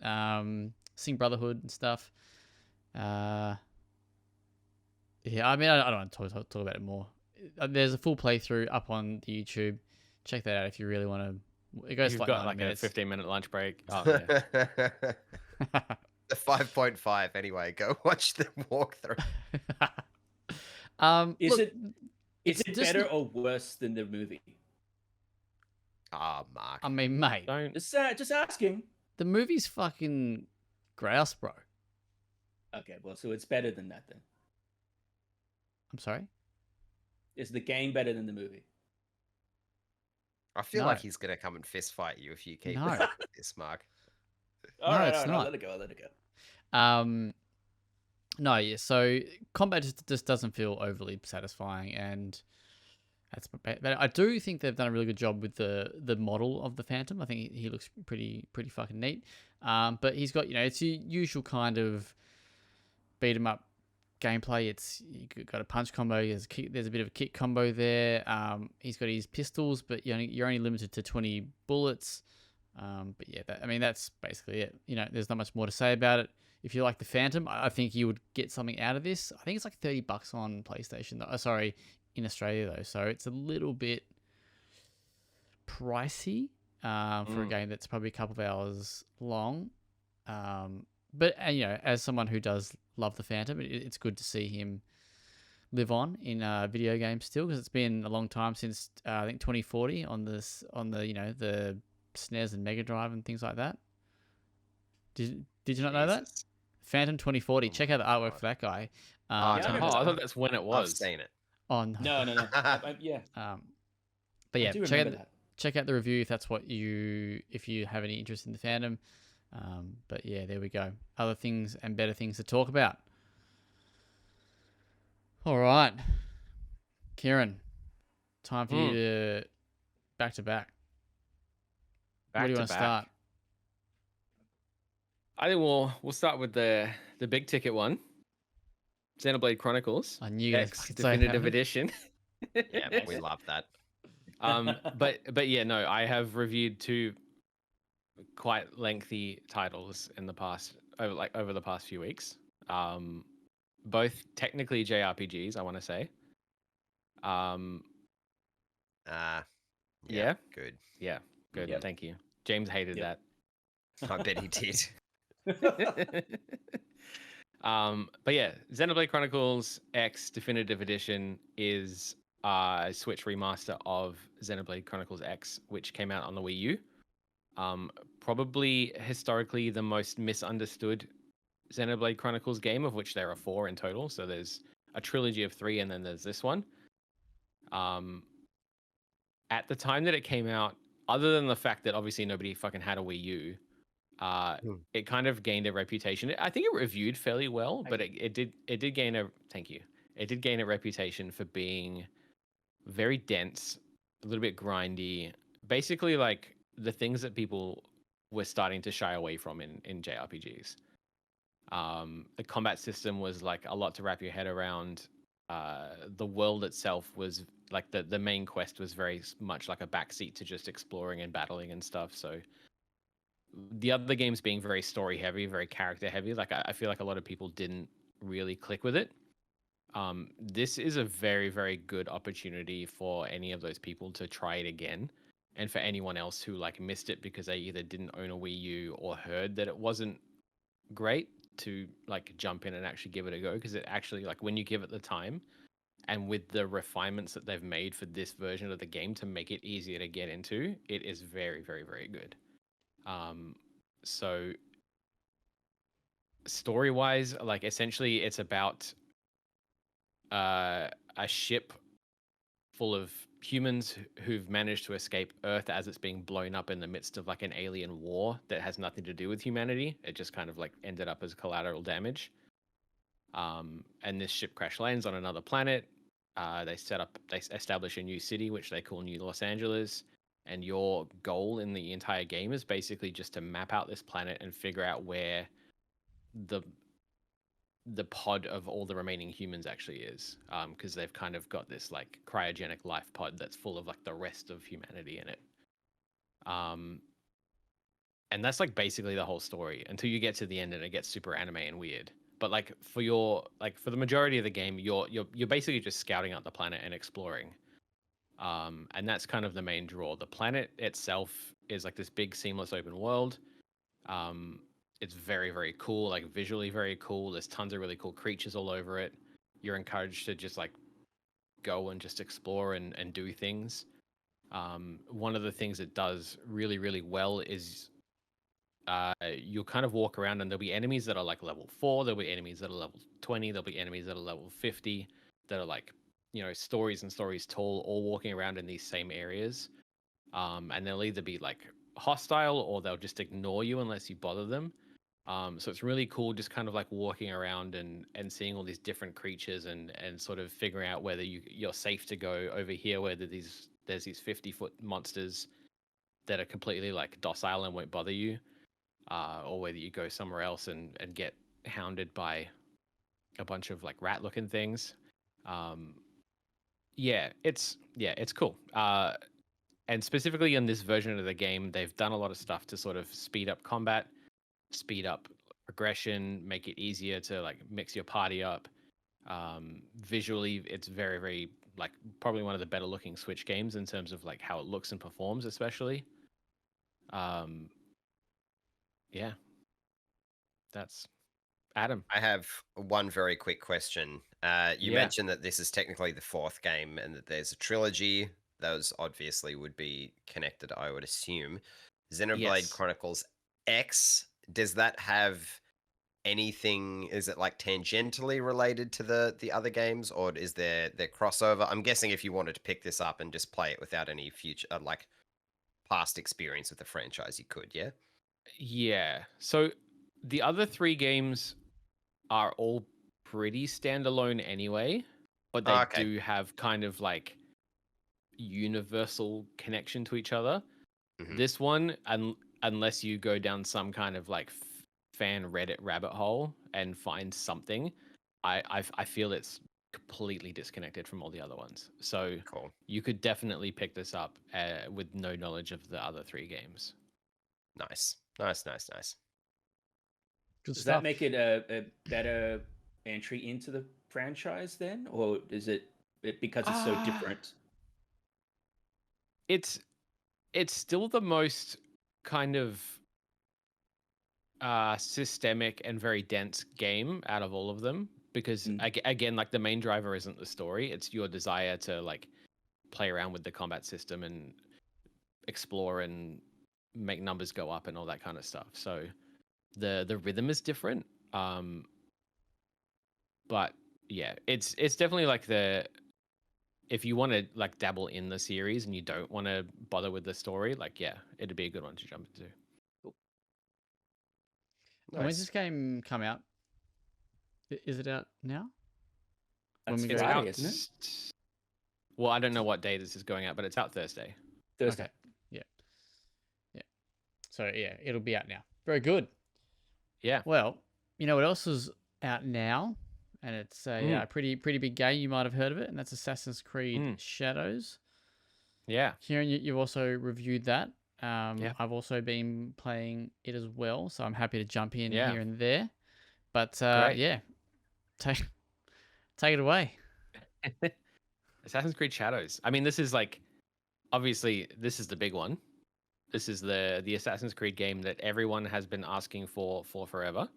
Sing Brotherhood and stuff. Yeah, I mean, I don't want to talk about it more. There's a full playthrough up on the YouTube. Check that out if you really want to. It goes You've like got 90 like minutes. a 15-minute lunch break. Oh, yeah. The 5.5 anyway. Go watch the walkthrough. Is look, it it's is it just better not- or worse than the movie? Mark. I mean, mate, Don't. Just asking. the movie's fucking grouse, bro. Okay, well, so it's better than that then. I'm sorry. Is the game better than the movie? I feel No. like he's going to come and fist fight you if you keep No. with this, Mark. All No, right, it's all right, not. Let it go. Let it go. No, yeah. So combat just doesn't feel overly satisfying, and that's. But I do think they've done a really good job with the model of the Phantom. I think he looks pretty fucking neat. But he's got it's your usual kind of beat 'em up gameplay. It's you got a punch combo. There's a bit of a kick combo there. He's got his pistols, but you're only limited to 20 bullets. But yeah, that's basically it. There's not much more to say about it. If you like the Phantom, I think you would get something out of this. I think it's like $30 on PlayStation. Sorry, in Australia though, so it's a little bit pricey for a game that's probably a couple of hours long. But as someone who does love the Phantom, it's good to see him live on in video games still, because it's been a long time since I think 2040 on the the SNES and Mega Drive and things like that. Did you not know that? Phantom 2040. Check out the artwork for that guy. I thought that's when it was. I've seen it. Oh no. No. Yeah. But yeah, I do remember that. Check out the review if that's if you have any interest in the Phantom. But yeah, there we go. Other things and better things to talk about. All right, Kieran, time for you to back to back. Where do you want to start? I think we'll start with the big ticket one, Xenoblade Chronicles. I knew X Definitive Edition. Yeah, we love that. But yeah, no, I have reviewed 2 quite lengthy titles in the past, over the past few weeks. Both technically JRPGs, I want to say. Yeah. Good. Yeah, good. Yep. Thank you. James hated that. I bet he did. But yeah, Xenoblade Chronicles X Definitive Edition is a Switch remaster of Xenoblade Chronicles X, which came out on the Wii U. Probably historically the most misunderstood Xenoblade Chronicles game, of which there are 4 in total. So there's a trilogy of 3, and then there's this one. At the time that it came out, other than the fact that obviously nobody fucking had a Wii U, it kind of gained a reputation. I think it reviewed fairly well, but it did gain a reputation for being very dense, a little bit grindy, basically like the things that people were starting to shy away from in JRPGs. The combat system was like a lot to wrap your head around. The world itself was like the main quest was very much like a backseat to just exploring and battling and stuff. So the other games being very story heavy, very character heavy, like I feel like a lot of people didn't really click with it. This is a very, very good opportunity for any of those people to try it again. And for anyone else who like missed it because they either didn't own a Wii U or heard that it wasn't great, to like jump in and actually give it a go, because it actually, like, when you give it the time and with the refinements that they've made for this version of the game to make it easier to get into, it is very, very, very good. So story wise, like essentially it's about a ship full of humans who've managed to escape Earth as it's being blown up in the midst of like an alien war that has nothing to do with humanity. It just kind of like ended up as collateral damage. And this ship crash lands on another planet. They establish a new city, which they call New Los Angeles. And your goal in the entire game is basically just to map out this planet and figure out where the pod of all the remaining humans actually is, because they've kind of got this like cryogenic life pod that's full of like the rest of humanity in it. And that's like basically the whole story until you get to the end and it gets super anime and weird. But like for the majority of the game, you're basically just scouting out the planet and exploring. And that's kind of the main draw. The planet itself is like this big seamless open world. It's very, very cool, like visually very cool. There's tons of really cool creatures all over it. You're encouraged to just like go and just explore and do things. One of the things it does really, really well is you'll kind of walk around and there'll be enemies that are like level 4, there'll be enemies that are level 20, there'll be enemies that are level 50 that are like, stories and stories tall, all walking around in these same areas. And they'll either be like hostile or they'll just ignore you unless you bother them. So it's really cool just kind of like walking around and seeing all these different creatures and sort of figuring out whether you're safe to go over here, whether there's these 50-foot monsters that are completely like docile and won't bother you, or whether you go somewhere else and get hounded by a bunch of like rat looking things. It's cool. and specifically in this version of the game, they've done a lot of stuff to sort of speed up combat, speed up aggression, make it easier to like mix your party up. Visually, it's very, very like probably one of the better looking Switch games in terms of like how it looks and performs, especially. Yeah, that's Adam. I have one very quick question. You mentioned that this is technically the 4th game and that there's a trilogy. Those obviously would be connected, I would assume. Xenoblade Chronicles X, does that have anything? Is it like tangentially related to the other games, or is there crossover? I'm guessing if you wanted to pick this up and just play it without any future like past experience with the franchise, you could, yeah? Yeah. So the other 3 games are all pretty standalone anyway, but they do have kind of like universal connection to each other. This one, unless you go down some kind of like fan Reddit rabbit hole and find something, I feel it's completely disconnected from all the other ones. So you could definitely pick this up with no knowledge of the other 3 games. Nice. Does that make it a better entry into the franchise then, or is it because it's so different? It's still the most kind of systemic and very dense game out of all of them, because again, like the main driver isn't the story, it's your desire to like play around with the combat system and explore and make numbers go up and all that kind of stuff. So the rhythm is different, but yeah, it's definitely like if you want to like dabble in the series and you don't want to bother with the story, like it'd be a good one to jump into. Cool. Nice. When's this game come out? Is it out now? It's out, isn't it? Well, I don't know what day this is going out, but it's out Thursday. Okay. Yeah. So yeah, it'll be out now. Very good. Yeah. Well, you know what else is out now? And it's a pretty big game. You might have heard of it, and that's Assassin's Creed Shadows. Yeah. Kieran, you've also reviewed that. I've also been playing it as well, so I'm happy to jump in here and there. But take it away. Assassin's Creed Shadows. I mean, this is like, obviously, this is the big one. This is the Assassin's Creed game that everyone has been asking for forever.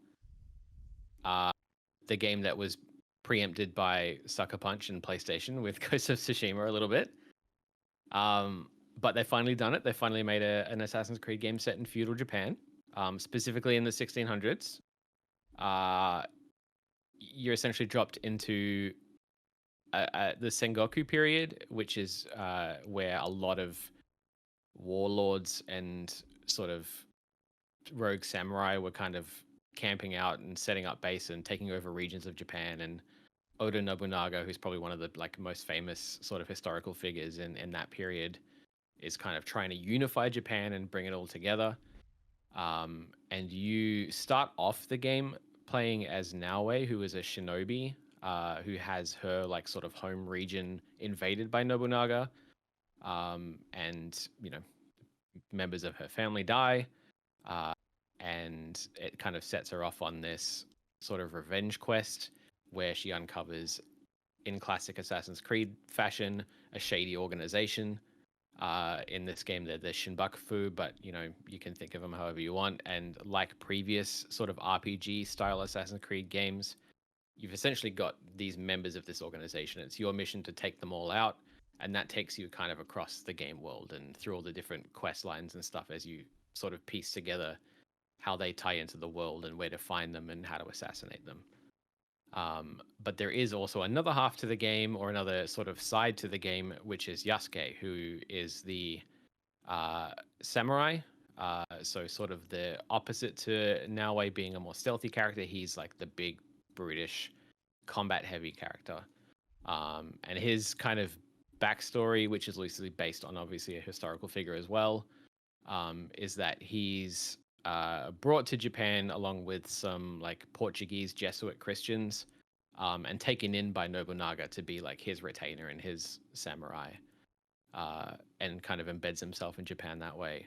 The game that was preempted by Sucker Punch and PlayStation with Ghost of Tsushima a little bit. But they've finally done it. They finally made an Assassin's Creed game set in feudal Japan, specifically in the 1600s. You're essentially dropped into the Sengoku period, which is where a lot of warlords and sort of rogue samurai were kind of camping out and setting up base and taking over regions of Japan. And Oda Nobunaga, who's probably one of the like most famous sort of historical figures in that period, is kind of trying to unify Japan and bring it all together. And you start off the game playing as Naoe, who is a shinobi, who has her like sort of home region invaded by Nobunaga. And, you know, members of her family die. And it kind of sets her off on this sort of revenge quest where she uncovers, in classic Assassin's Creed fashion, a shady organization. In this game, they're the Shinbakufu, but, you know, you can think of them however you want. And like previous sort of RPG-style Assassin's Creed games, you've essentially got these members of this organization. It's your mission to take them all out, and that takes you kind of across the game world and through all the different quest lines and stuff as you sort of piece together how they tie into the world and where to find them and how to assassinate them. But there is also another half to the game, or another sort of side to the game, which is Yasuke, who is the samurai. So sort of the opposite to Naoe being a more stealthy character. He's like the big, brutish, combat-heavy character. And his kind of backstory, which is loosely based on obviously a historical figure as well, is that he's brought to Japan along with some like Portuguese Jesuit Christians, and taken in by Nobunaga to be like his retainer and his samurai. and kind of embeds himself in Japan that way.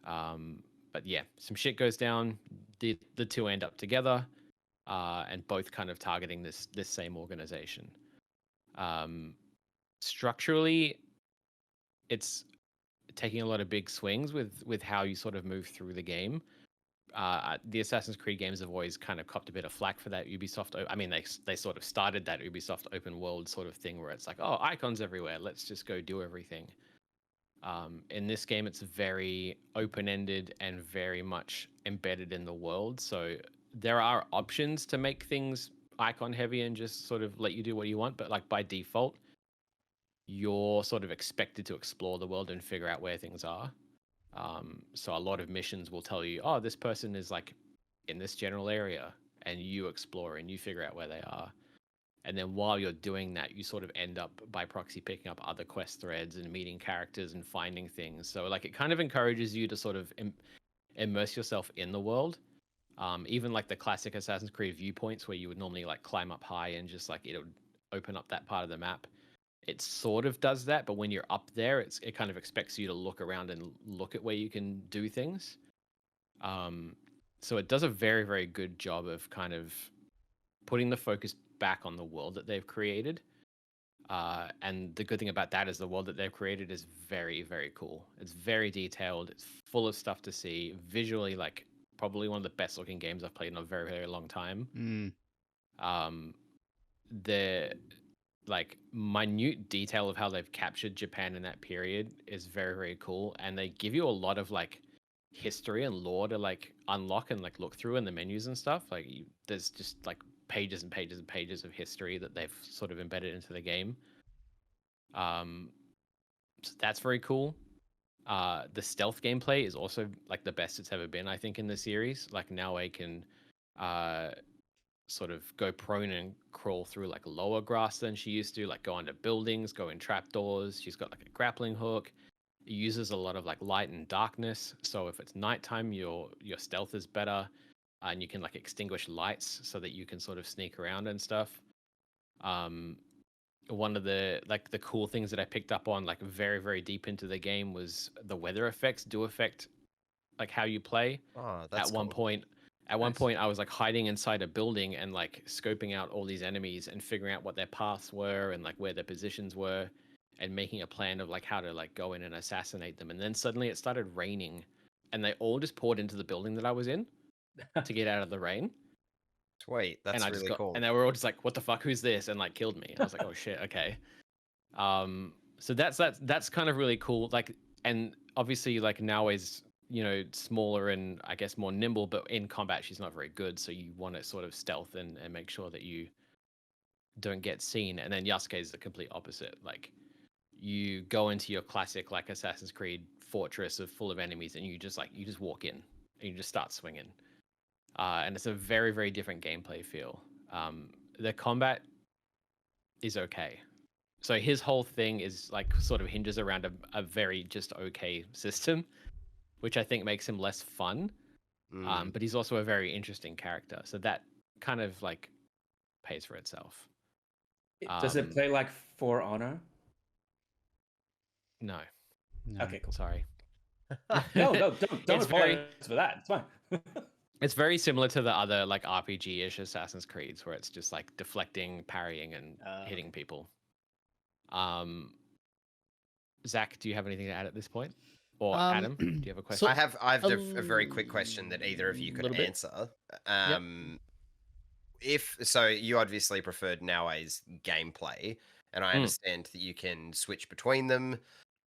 But yeah, some shit goes down. The two end up together, and both kind of targeting this same organization. Structurally, it's taking a lot of big swings with how you sort of move through the game. The Assassin's Creed games have always kind of copped a bit of flack for that Ubisoft. I mean, they sort of started that Ubisoft open world sort of thing where it's like, oh, icons everywhere, let's just go do everything. In this game, it's very open-ended and very much embedded in the world. So there are options to make things icon heavy and just sort of let you do what you want, but like by default, you're sort of expected to explore the world and figure out where things are. So a lot of missions will tell you, oh, this person is like in this general area, and you explore and you figure out where they are. And then while you're doing that, you sort of end up by proxy picking up other quest threads and meeting characters and finding things. So like it kind of encourages you to sort of immerse yourself in the world. Even like the classic Assassin's Creed viewpoints where you would normally like climb up high and just like it would open up that part of the map. It sort of does that, but when you're up there, it kind of expects you to look around and look at where you can do things. So it does a very, very good job of kind of putting the focus back on the world that they've created. And the good thing about that is the world that they've created is very, very cool. It's very detailed. It's full of stuff to see. Visually, like probably one of the best looking games I've played in a very, very long time. The like minute detail of how they've captured Japan in that period is very, very cool. And they give you a lot of like history and lore to like unlock and like look through in the menus and stuff. Like there's just like pages and pages and pages of history that they've sort of embedded into the game. So that's very cool. The stealth gameplay is also like the best it's ever been, I think, in the series. Like Naoe can sort of go prone and crawl through like lower grass than she used to, like go under buildings, go in trapdoors. She's got like a grappling hook. It uses a lot of like light and darkness. So if it's nighttime, your stealth is better. And you can like extinguish lights so that you can sort of sneak around and stuff. One of the like the cool things that I picked up on like very, very deep into the game was the weather effects do affect like how you play. Oh, that's cool. At one point I was like hiding inside a building and like scoping out all these enemies and figuring out what their paths were and like where their positions were and making a plan of like how to like go in and assassinate them. And then suddenly it started raining and they all just poured into the building that I was in to get out of the rain. Sweet, that's really cool. And they were all just like, "What the fuck? Who's this?" and like killed me. And I was like, "Oh shit, okay." So that's kind of really cool. Like, and obviously, like Naoe's smaller and I guess more nimble, but in combat she's not very good. So you want to sort of stealth and make sure that you don't get seen. And then Yasuke is the complete opposite. Like, you go into your classic like Assassin's Creed fortress full of enemies, and you just walk in and you just start swinging. And it's a very, very different gameplay feel. The combat is okay. So his whole thing is like sort of hinges around a very just okay system, which I think makes him less fun. But he's also a very interesting character. So that kind of like pays for itself. Does it play like For Honor? No. Okay, cool. Sorry. No, don't apologize for that. It's fine. It's very similar to the other like RPG-ish Assassin's Creeds where it's just like deflecting, parrying, and hitting people. Zach, do you have anything to add at this point? Or Adam, do you have a question? I have a very quick question that either of you could answer. If so, you obviously preferred Naoe's gameplay, and I understand that you can switch between them.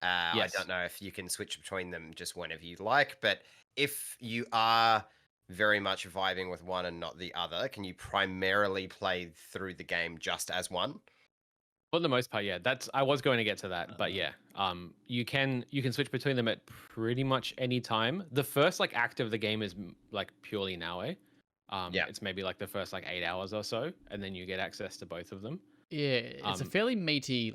Yes. I don't know if you can switch between them just whenever you like, but if you are very much vibing with one and not the other, can you primarily play through the game just as one? For the most part, yeah. I was going to get to that, but yeah. You can switch between them at pretty much any time. The first like act of the game is like purely Naoe. It's maybe like the first like 8 hours or so, and then you get access to both of them. Yeah, it's a fairly meaty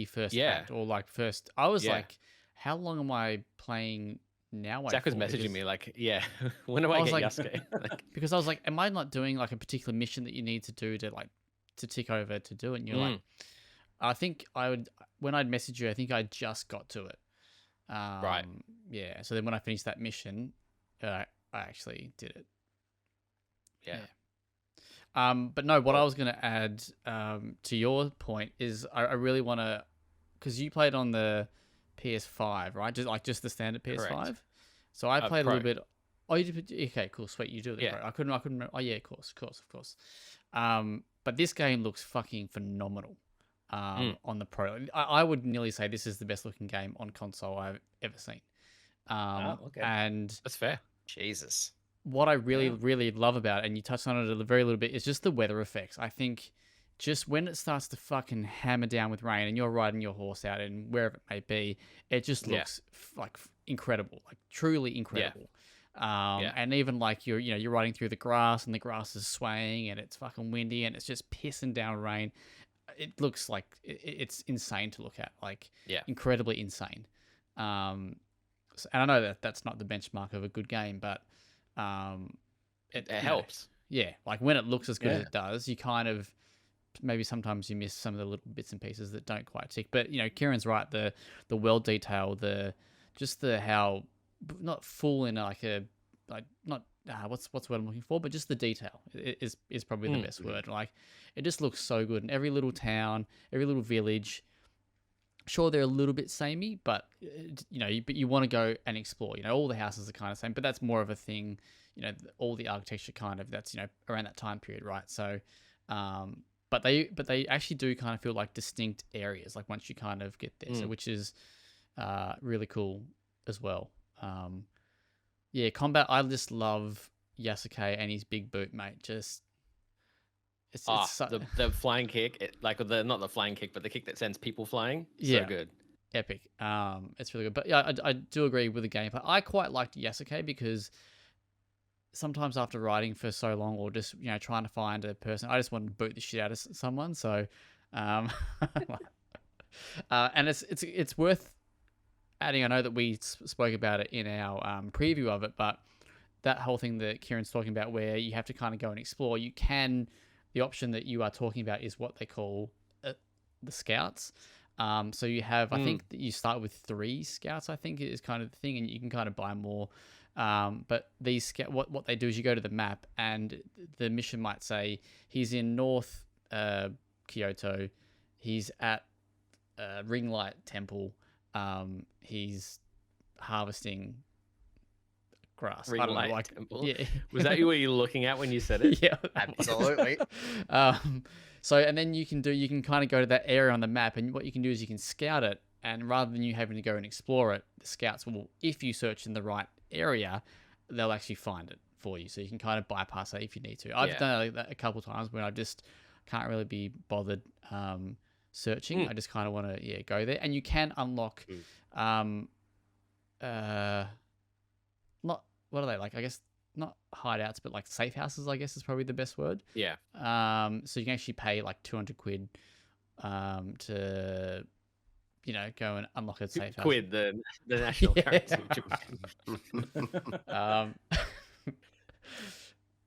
first act, or like first. I was like, how long am I playing now? Zach was messaging me like, yeah, when do I get Yasuke? Because I was like, am I not doing like a particular mission that you need to do to tick over to do it? And you're like, I think I would when I'd message you. I think I just got to it. Right. Yeah. So then when I finished that mission, I actually did it. Yeah. But no, what I was going to add to your point is I really want to, because you played on the PS5, right? Just the standard PS5. Correct. So I played a Pro. little bit. Oh, you did? Okay, cool, sweet. You do it. Yeah. Pro. I couldn't remember. Oh yeah, of course. But this game looks fucking phenomenal. On the Pro, I would nearly say this is the best looking game on console I've ever seen. Okay. And That's fair. Jesus. what I really love about it, and you touched on it a very little bit, is just the weather effects. I think just when it starts to fucking hammer down with rain and you're riding your horse out and wherever it may be, it just looks like incredible, like truly incredible. And even like you're riding through the grass and the grass is swaying and it's fucking windy and it's just pissing down rain. It looks like it's insane to look at, like incredibly insane. And I know that that's not the benchmark of a good game, but it helps. Like when it looks as good as it does, you kind of maybe sometimes you miss some of the little bits and pieces that don't quite tick. But Kieran's right. The well detail, how not full in what's the word I'm looking for, but just the detail is probably the best word. Like it just looks so good in every little town, every little village. Sure, they're a little bit samey, but you want to go and explore. All the houses are kind of same, but that's more of a thing. All the architecture kind of that's around that time period, right? So, but they actually do kind of feel like distinct areas. Like once you kind of get there, so which is really cool as well. Combat. I just love Yasuke and his big boot, mate. Just it's the flying kick, not the flying kick, but the kick that sends people flying. So good, epic. It's really good. But yeah, I do agree with the gameplay. I quite liked Yasuke because sometimes after riding for so long, or just trying to find a person, I just want to boot the shit out of someone. So, and it's worth adding. I know that we spoke about it in our preview of it, but that whole thing that Kieran's talking about, where you have to kind of go and explore, the option that you are talking about is what they call the scouts. So you have, I think that you start with 3 scouts, I think is kind of the thing, and you can kind of buy more. But these what they do is you go to the map, and the mission might say he's in North Kyoto, he's at Ringlight Temple, he's harvesting grass. Ringlight Temple. Yeah. Was that what you were looking at when you said it? Yeah, absolutely. So and then you can kind of go to that area on the map, and what you can do is you can scout it, and rather than you having to go and explore it, the scouts will, if you search in the right area, they'll actually find it for you. So you can kind of bypass that if you need to. I've done that a couple of times when I just can't really be bothered searching. I just kind of want to go there, and you can unlock not what are they like? I guess not hideouts, but like safe houses, I guess is probably the best word. Yeah. So you can actually pay like 200 quid to go and unlock a safe house. Quid, the national currency.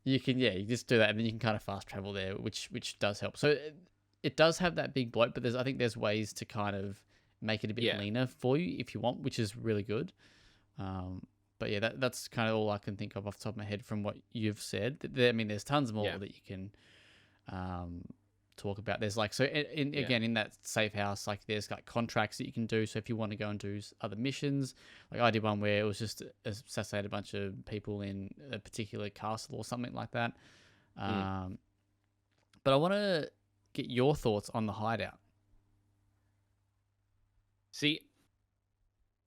You can you just do that, and then you can kind of fast travel there, which does help. So it does have that big bloat, but I think there's ways to kind of make it a bit leaner for you if you want, which is really good. But yeah, that's kind of all I can think of off the top of my head from what you've said. I mean, there's tons more that you can talk about. There's like, so again, in that safe house, like there's like contracts that you can do. So if you want to go and do other missions, like I did one where it was just assassinate a bunch of people in a particular castle or something like that. But I want to get your thoughts on the hideout. See,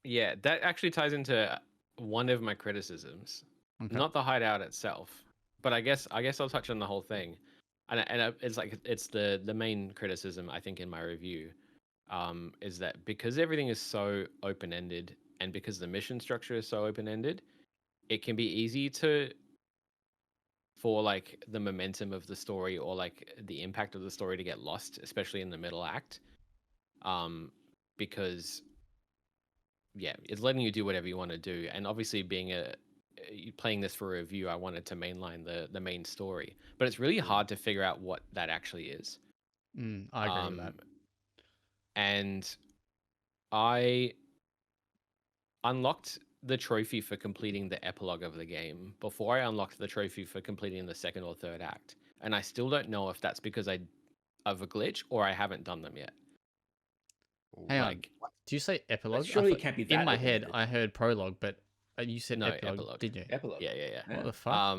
yeah, that actually ties into one of my criticisms. Okay. Not the hideout itself, but I guess I'll touch on the whole thing. And it's the main criticism I think in my review, is that because everything is so open ended, and because the mission structure is so open ended, it can be easy for like the momentum of the story or like the impact of the story to get lost, especially in the middle act, because it's letting you do whatever you want to do, and obviously playing this for a review, I wanted to mainline the main story, but it's really hard to figure out what that actually is. I agree with that. and I unlocked the trophy for completing the epilogue of the game before I unlocked the trophy for completing the second or third act, and I still don't know if that's because of a glitch or I haven't done them yet. Hang on. Like, Do you say epilogue? Surely it can't be that in my head, open-ended. I heard prologue, but you said No, epilogue, didn't you? Epilogue. yeah. What the fuck?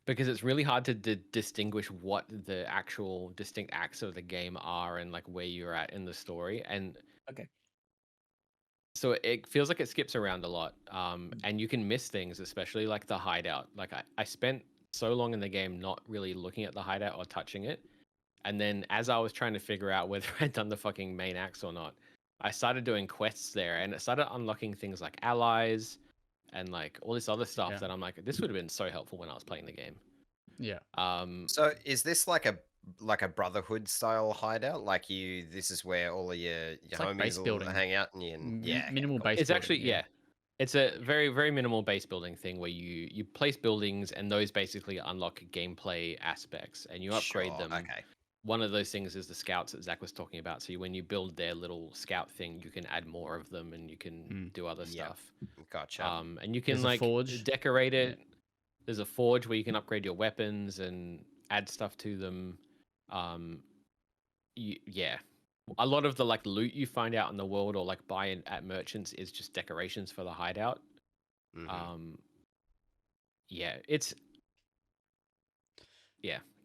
Because it's really hard to distinguish what the actual distinct acts of the game are and like where you're at in the story, and Okay. so it feels like it skips around a lot, and you can miss things, especially like the hideout. Like I spent so long in the game not really looking at the hideout or touching it, and then as I was trying to figure out whether I'd done the fucking main acts or not, I started doing quests there, and it started unlocking things like allies and like all this other stuff that I'm like, this would have been so helpful when I was playing the game. Yeah. So is this like a Brotherhood style hideout? Like this is where all of your like base homies will building. hang out, and Minimal base. It's building, actually it's a very very minimal base building thing where you place buildings and those basically unlock gameplay aspects and you upgrade them. Okay. One of those things is the scouts that Zach was talking about. So when you build their little scout thing, you can add more of them and you can do other stuff. Gotcha. And you can There's a forge. decorate it. Yeah. There's a forge where you can upgrade your weapons and add stuff to them. A lot of the like loot you find out in the world or like buy at merchants is just decorations for the hideout.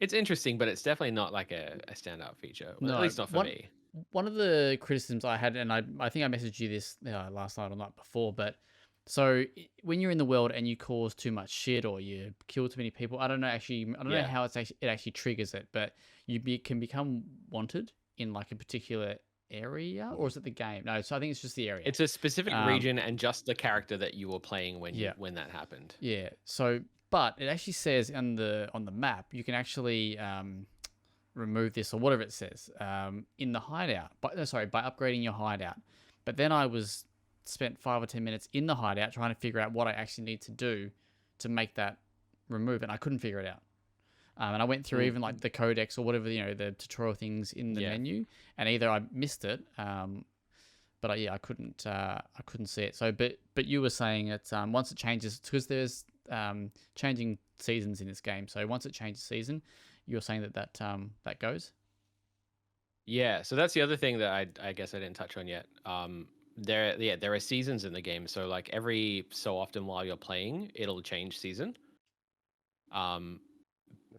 It's interesting, but it's definitely not like a standout feature. Well, at least not for me. One of the criticisms I had, and I think I messaged you this last night or night before, but so when you're in the world and you cause too much shit or you kill too many people, I don't know how it actually triggers it, but you can become wanted in like a particular area, or is it the game? No, so I think it's just the area. It's a specific region and just the character that you were playing when that happened. Yeah. So, but it actually says on the map you can actually remove this or whatever it says in the hideout. By upgrading your hideout. But then I spent 5 or 10 minutes in the hideout trying to figure out what I actually need to do to make that remove, and I couldn't figure it out. And I went through even like the codex or whatever, the tutorial things in the menu, and either I missed it, but I couldn't see it. So, but you were saying that once it changes, because there's changing seasons in this game. So once it changes season, you're saying that goes. Yeah. So that's the other thing that I guess I didn't touch on yet. There are seasons in the game. So like every so often while you're playing, it'll change season.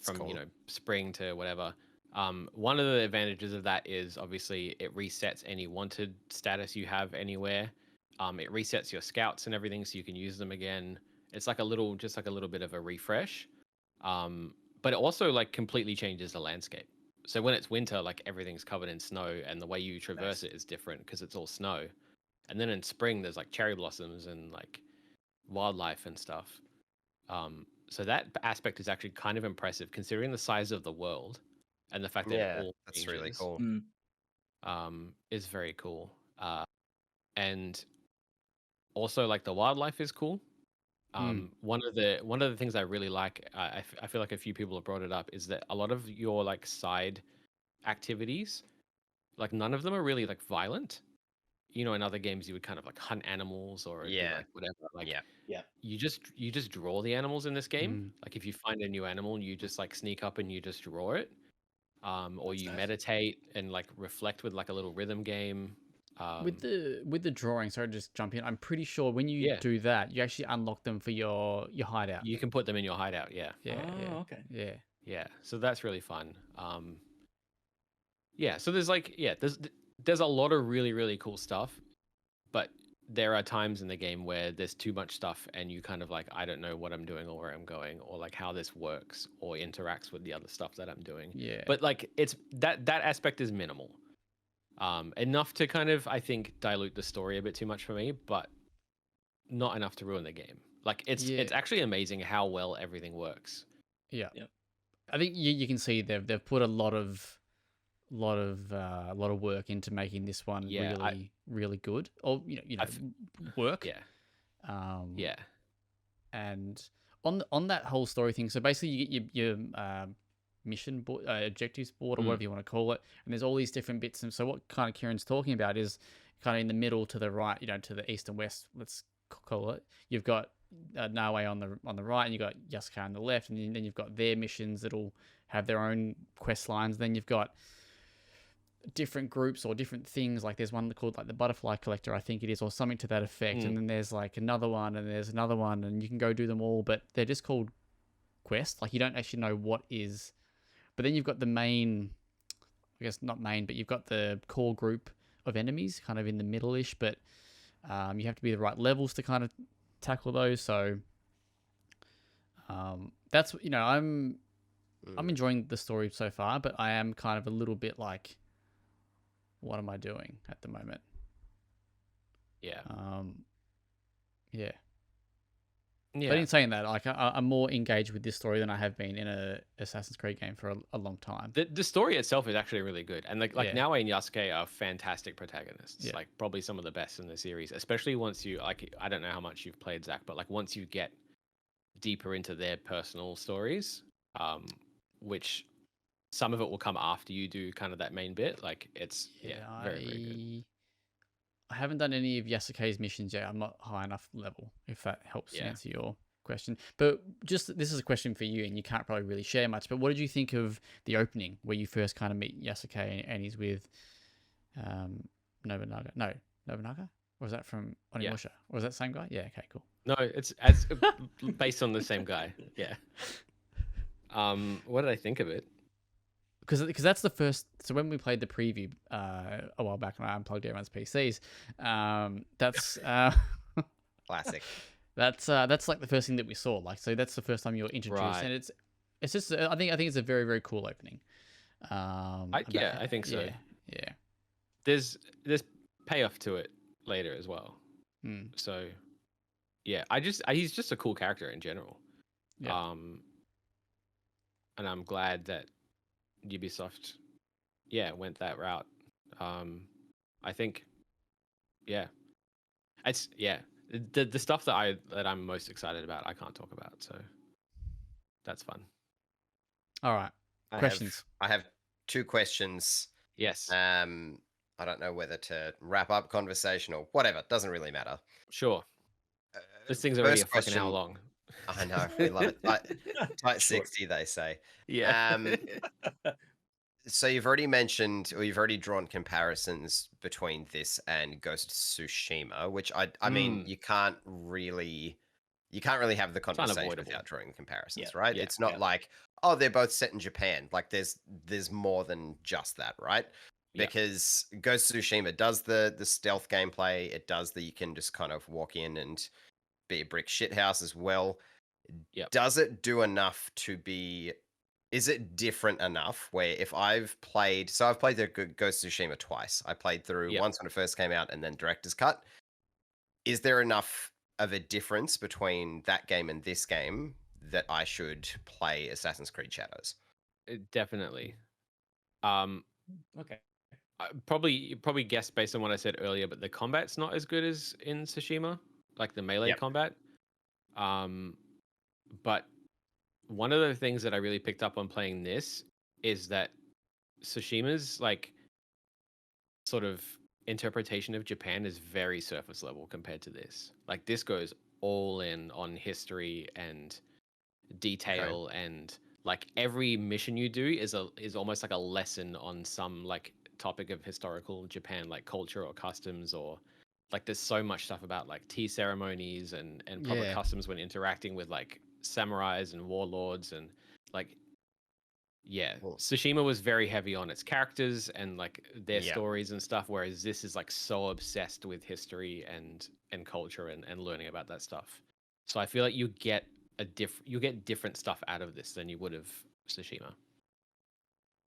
From cool. Spring to whatever. One of the advantages of that is obviously it resets any wanted status you have anywhere. It resets your scouts and everything so you can use them again. It's like a little bit of a refresh. But it also like completely changes the landscape. So when it's winter, like everything's covered in snow and the way you traverse it is different because it's all snow. And then in spring there's like cherry blossoms and like wildlife and stuff. So that aspect is actually kind of impressive considering the size of the world and the fact that it all that's changes, really cool. Is very cool. And also like the wildlife is cool. One of the things I really like, I feel like a few people have brought it up, is that a lot of your like side activities, like none of them are really like violent. In other games you would kind of like hunt animals or do, like whatever. Like you just draw the animals in this game. Like if you find a new animal, you just like sneak up and you just draw it. Or you meditate and like reflect with like a little rhythm game. With the drawing, sorry to just jump in. I'm pretty sure when you do that, you actually unlock them for your hideout. You can put them in your hideout, Yeah. Okay. Yeah. So that's really fun. So there's like there's a lot of really, really cool stuff, but there are times in the game where there's too much stuff and you kind of like, I don't know what I'm doing or where I'm going or like how this works or interacts with the other stuff that I'm doing. Yeah. But like it's that aspect is minimal. Enough to kind of, I think, dilute the story a bit too much for me, but not enough to ruin the game. Like it's actually amazing how well everything works. Yeah. I think you can see they've put a lot of work into making this one really good. Or work. Yeah. And on that whole story thing, so basically you get your mission board, objectives board, or whatever you want to call it. And there's all these different bits. And so what kind of Kieran's talking about is kind of in the middle to the right, to the east and west. Let's call it. You've got Nawe on the right, and you've got Yasuke on the left, and then you've got their missions that'll have their own quest lines. Then you've got different groups or different things, like there's one called like the butterfly collector, I think it is, or something to that effect. And then there's like another one, and there's another one, and you can go do them all, but they're just called quests. Like you don't actually know what is. But then you've got the main, I guess not main, but you've got the core group of enemies kind of in the middle-ish, but you have to be the right levels to kind of tackle those. So that's, I'm enjoying the story so far, but I am kind of a little bit like, what am I doing at the moment? Yeah. Yeah. Yeah. But in saying that, like I'm more engaged with this story than I have been in a Assassin's Creed game for a long time. The story itself is actually really good, and like Yeah. Naoe and Yasuke are fantastic protagonists. Yeah. Like probably some of the best in the series, especially once you like. I don't know how much you've played, Zach, but like once you get deeper into their personal stories, which some of it will come after you do kind of that main bit. Like it's very good. I haven't done any of Yasuke's missions yet. I'm not high enough level, if that helps answer your question. But just, this is a question for you, and you can't probably really share much, but what did you think of the opening where you first kind of meet Yasuke and he's with Nobunaga? No, Nobunaga? Or was that from Onimusha? Or was that the same guy? Yeah, okay, cool. No, it's based on the same guy. Yeah. What did I think of it? Because that's the first. So when we played the preview a while back, and I unplugged everyone's PCs, that's Classic. That's like the first thing that we saw. Like, so that's the first time you're introduced, and it's just I think it's a very, very cool opening. I think so. Yeah. There's payoff to it later as well. So yeah, he's just a cool character in general. Yeah. And I'm glad that Ubisoft went that route. I think it's the stuff that I'm most excited about I can't talk about, so that's fun. All right. Questions. I have 2 questions. Yes. I don't know whether to wrap up conversation or whatever. Doesn't really matter. Sure. This thing's already a fucking hour long. I know. We love it. Tight 60, they say. Yeah. So you've already mentioned, or you've already drawn comparisons between this and Ghost of Tsushima, which I mean, you can't really have the conversation without drawing comparisons, right? Yeah, it's not like, oh, they're both set in Japan. Like there's more than just that, right? Because Ghost of Tsushima does the stealth gameplay. It does that you can just kind of walk in and be a brick shithouse as well. Does it do enough to be? Is it different enough where if I've played the Ghost of Tsushima twice. I played through once when it first came out and then Director's Cut. Is there enough of a difference between that game and this game that I should play Assassin's Creed Shadows? Definitely. Okay. Probably guessed based on what I said earlier, but the combat's not as good as in Tsushima, like the melee combat. But one of the things that I really picked up on playing this is that Tsushima's like sort of interpretation of Japan is very surface level compared to this. Like this goes all in on history and detail, and like every mission you do is almost like a lesson on some like topic of historical Japan, like culture or customs, or like there's so much stuff about like tea ceremonies and public customs when interacting with like samurais and warlords, and like Tsushima was very heavy on its characters and like their stories and stuff, whereas this is like so obsessed with history and culture and learning about that stuff. So I feel like you get different stuff out of this than you would of Tsushima.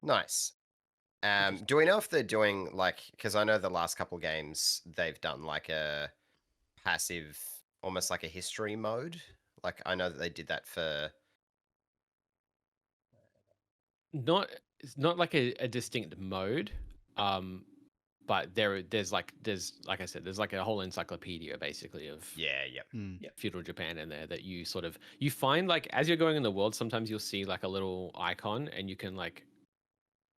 Nice. Do we know if they're doing like, because I know the last couple games they've done like a passive, almost like a history mode. Like I know that they did that for. It's not like a distinct mode, but there's like I said, there's like a whole encyclopedia basically of feudal Japan in there that you sort of you find like as you're going in the world. Sometimes you'll see like a little icon, and you can like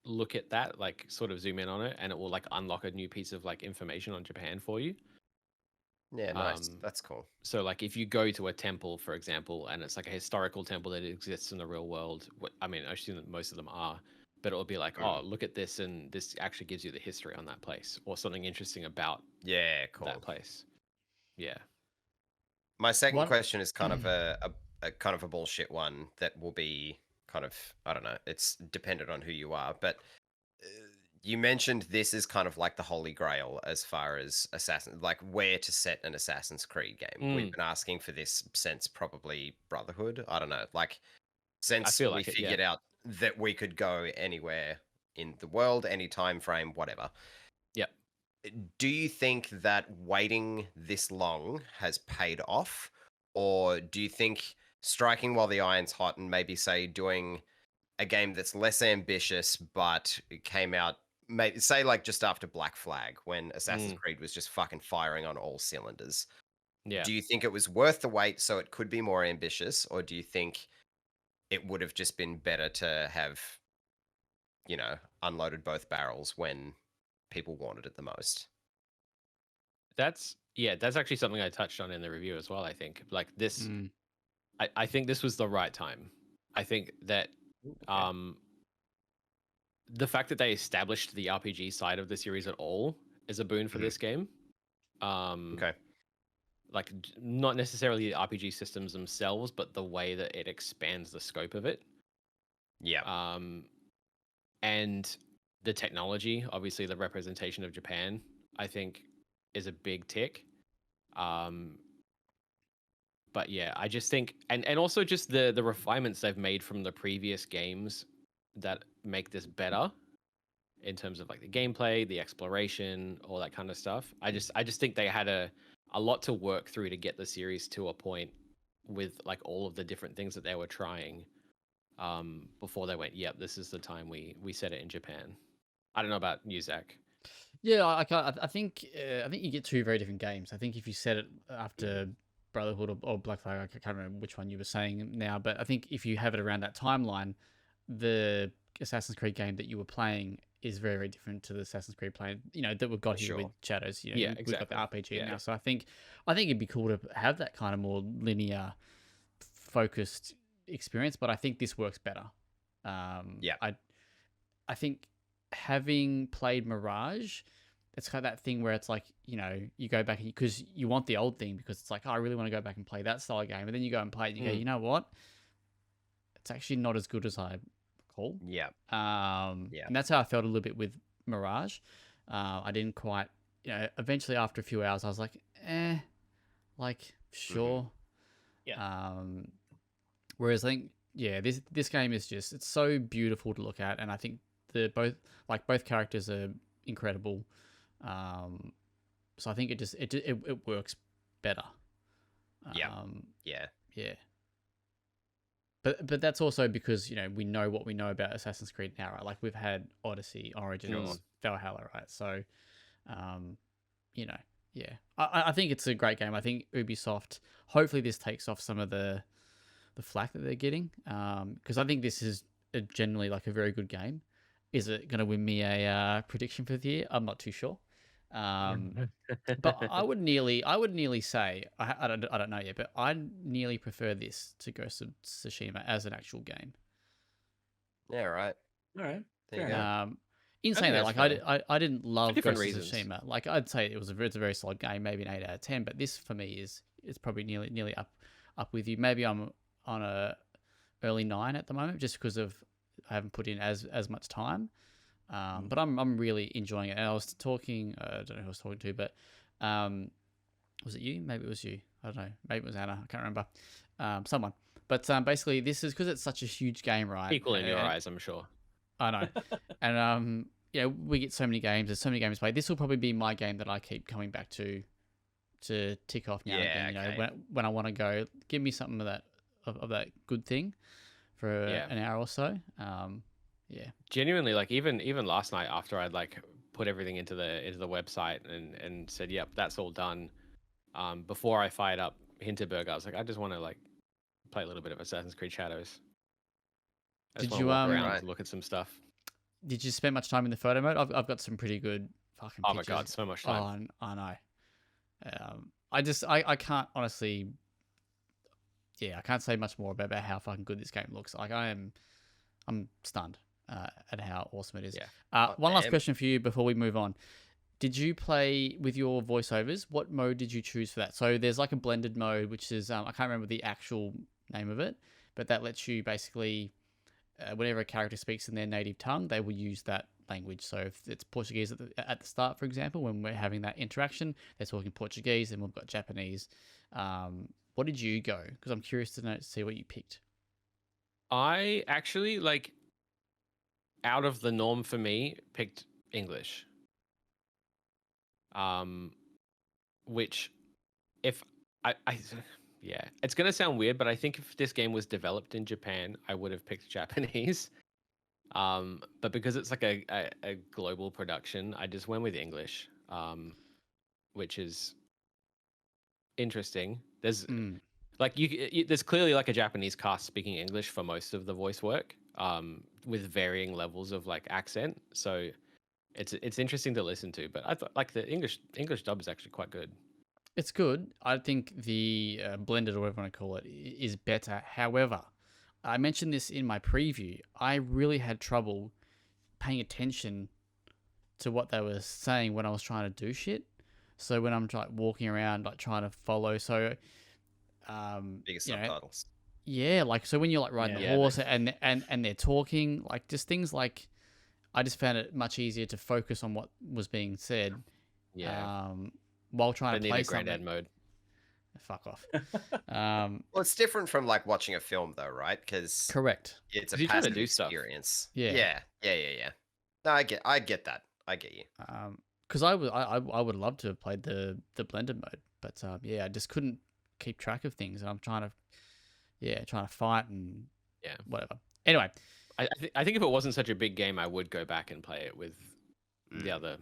look at that, like sort of zoom in on it, and it will like unlock a new piece of like information on Japan for you. Yeah, nice. That's cool. So like if you go to a temple, for example, and it's like a historical temple that exists in the real world, I mean, I assume that most of them are, but it'll be like, oh, look at this, and this actually gives you the history on that place or something interesting about that place. Yeah. My second question is kind of a kind of a bullshit one that will be kind of, I don't know, it's dependent on who you are, but you mentioned this is kind of like the holy grail as far as like where to set an Assassin's Creed game. We've been asking for this since probably Brotherhood. I don't know, like since we figured out that we could go anywhere in the world, any time frame, whatever. Yep. Do you think that waiting this long has paid off, or do you think striking while the iron's hot and maybe say doing a game that's less ambitious but it came out maybe say like just after Black Flag when Assassin's Creed was just fucking firing on all cylinders? Do you think it was worth the wait so it could be more ambitious, or do you think it would have just been better to have, you know, unloaded both barrels when people wanted it the most? That's actually something I touched on in the review as well. I think like this, I think this was the right time. I think that the fact that they established the RPG side of the series at all is a boon for this game. Like not necessarily the RPG systems themselves, but the way that it expands the scope of it. Yeah. And the technology, obviously the representation of Japan, I think is a big tick. But yeah, I just think, and also just the refinements they've made from the previous games that make this better in terms of like the gameplay, the exploration, all that kind of stuff. I just think they had a lot to work through to get the series to a point with like all of the different things that they were trying before they went, yep, this is the time we set it in Japan. I don't know about you, Zach. Yeah, I think you get two very different games. I think if you set it after Brotherhood or Black Flag, I can't remember which one you were saying now, but I think if you have it around that timeline, the Assassin's Creed game that you were playing is very, very different to the Assassin's Creed playing, you know, that we've got here with Shadows. You know, we've got the RPG now. So I think it'd be cool to have that kind of more linear focused experience, but I think this works better. I think having played Mirage, it's kind of that thing where it's like, you know, you go back because you want the old thing because it's like, oh, I really want to go back and play that style of game. And then you go and play it and you go, you know what? It's actually not as good as I recall. And that's how I felt a little bit with Mirage. I didn't quite, you know, eventually after a few hours, I was like, sure. Whereas I think, this game is just, it's so beautiful to look at. And I think both characters are incredible. So I think it works better. But that's also because, you know, we know what we know about Assassin's Creed now, right? Like we've had Odyssey, Origins, Valhalla, right? So, you know, I think it's a great game. I think Ubisoft, hopefully this takes off some of the flack that they're getting, because I think this is generally like a very good game. Is it going to win me a prediction for the year? I'm not too sure. But I would nearly say, I don't know yet, but I nearly prefer this to Ghost of Tsushima as an actual game. Yeah, right. All right. There you go. In saying that, like I didn't love Ghost of Tsushima. Like I'd say it's a very solid game, maybe an 8 out of 10. But this for me is probably nearly up with you. Maybe I'm on a early 9 at the moment, just because I haven't put in as much time. But I'm really enjoying it. And I was talking, I don't know who I was talking to, but was it you? Maybe it was you. I don't know. Maybe it was Anna. I can't remember. Someone. But basically, this is because it's such a huge game, right? Equal in your eyes, I'm sure. I know. And you know, we get so many games. There's so many games to play. This will probably be my game that I keep coming back to tick off now and again. You know, when I want to go, give me something of that good thing for an hour or so. Genuinely, like even last night after I'd like put everything into the website and said, "Yep, that's all done." Before I fired up Hinterberg, I was like, I just want to like play a little bit of Assassin's Creed Shadows. I just Did want you to walk around Right. to look at some stuff. Did you spend much time in the photo mode? I've got some pretty good fucking Oh my pictures. god, so much time. Oh, I know. I can't honestly. Yeah, I can't say much more about how fucking good this game looks. Like I'm stunned at how awesome it is. Yeah. One last damn. question for you before we move on. Did you play with your voiceovers? What mode did you choose for that? So there's like a blended mode, which is I can't remember the actual name of it, but that lets you basically whenever a character speaks in their native tongue, they will use that language. So if it's Portuguese at the start, for example, when we're having that interaction, they're talking Portuguese, and we've got Japanese. What did you go? Because I'm curious to see what you picked. I actually like out of the norm for me picked English. Which if I yeah, it's gonna sound weird, but I think if this game was developed in Japan, I would have picked Japanese. But because it's like a global production, I just went with English. Which is interesting. There's like there's clearly like a Japanese cast speaking English for most of the voice work, with varying levels of like accent. So it's interesting to listen to. But I thought like the English dub is actually quite good. It's good. I think the blended, or whatever you want to call it, is better. However, I mentioned this in my preview. I really had trouble paying attention to what they were saying when I was trying to do shit. So when I'm like walking around, like trying to follow, so Bigger subtitles. yeah, like so when you're like riding the horse and they're talking, like just things like, I just found it much easier to focus on what was being said. Yeah. While trying to play a granddad something. mode. Fuck off. Well, it's different from like watching a film, though, right? Because Correct. it's a 'Cause you're trying to passive do stuff. experience. Yeah. Yeah. No, I get that. I get you. Because I would love to have played the blended mode, but yeah, I just couldn't keep track of things, and I'm trying to fight and whatever. Anyway, I think if it wasn't such a big game, I would go back and play it with the other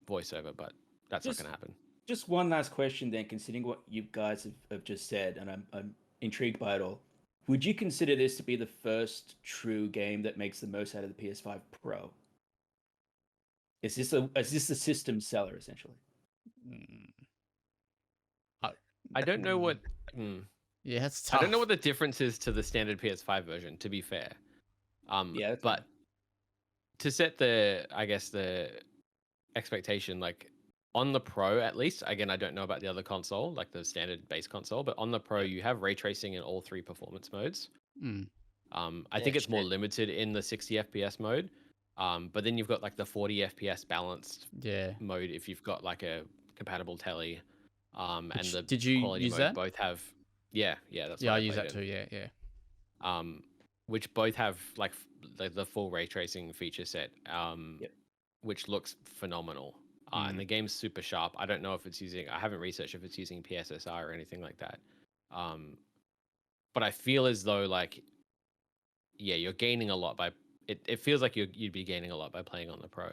voiceover, but that's not going to happen. Just one last question then, considering what you guys have just said, and I'm intrigued by it all. Would you consider this to be the first true game that makes the most out of the PS5 Pro? Is this a system seller, essentially? I don't know what... Yeah, it's tough. I don't know what the difference is to the standard PS5 version, to be fair. Yeah, but to set the expectation, like on the Pro at least, again, I don't know about the other console, like the standard base console, but on the Pro, you have ray tracing in all three performance modes. I think it's more limited in the 60 FPS mode, but then you've got like the 40 FPS balanced mode if you've got like a compatible telly. And the did you quality use mode that? both have that's I what use that played too. Yeah. Which both have like the full ray tracing feature set, which looks phenomenal. And the game's super sharp. I don't know if it's using... I haven't researched if it's using PSSR or anything like that. But I feel as though like, you're gaining a lot by... It feels like you'd be gaining a lot by playing on the Pro.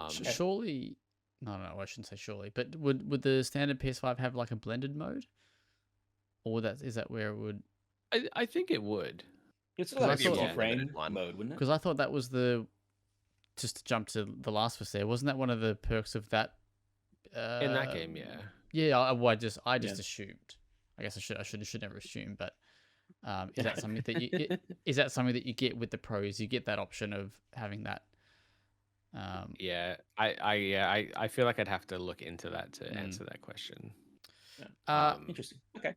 Surely... No, I shouldn't say surely. But would the standard PS5 have like a blended mode? Or is that where it would... I think it would. It's like a multi-frame mode, wouldn't it? Because I thought that was the... Just to jump to The Last of Us there, wasn't that one of the perks of that? In that game, yeah. Yeah, I just assumed. I guess I should never assume, but is that something that you get with the Pros? You get that option of having that. I feel like I'd have to look into that to answer that question. Interesting. Okay.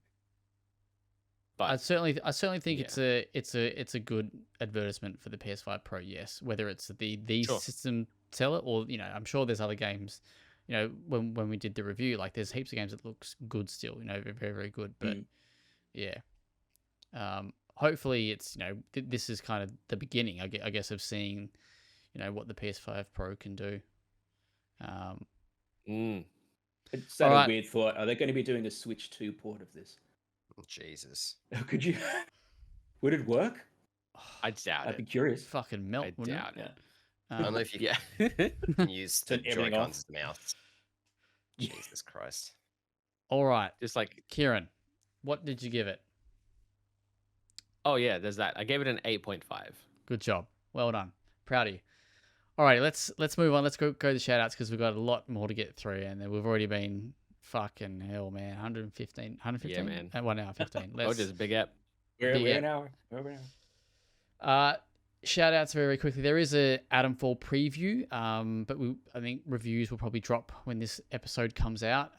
But I certainly think it's a good advertisement for the PS5 Pro. Yes, whether it's the system seller or I'm sure there's other games. When we did the review, like there's heaps of games that looks good still. Very very good. But hopefully it's this is kind of the beginning. I guess of seeing what the PS5 Pro can do. It's a weird thought. Are they going to be doing a Switch 2 port of this? Jesus. Could you? Would it work? I doubt it. I'd be curious. Fucking melt. I doubt it. Only if you Yeah. can use the Turn everything Joy-Cons off. as mouse. Jesus Christ. All right, Just like, Kieran, what did you give it? oh yeah, there's that. I gave it an 8.5. Good job. Well done. Proud of you. All right, let's move on. Let's go to shout outs because we've got a lot more to get through, and then we've already been fucking hell, man. 115. Yeah, man. At 1 hour 15. Oh, just big app. We're Big an hour. We're an hour. Shout outs very quickly. There is a Adamfall preview, but I think reviews will probably drop when this episode comes out.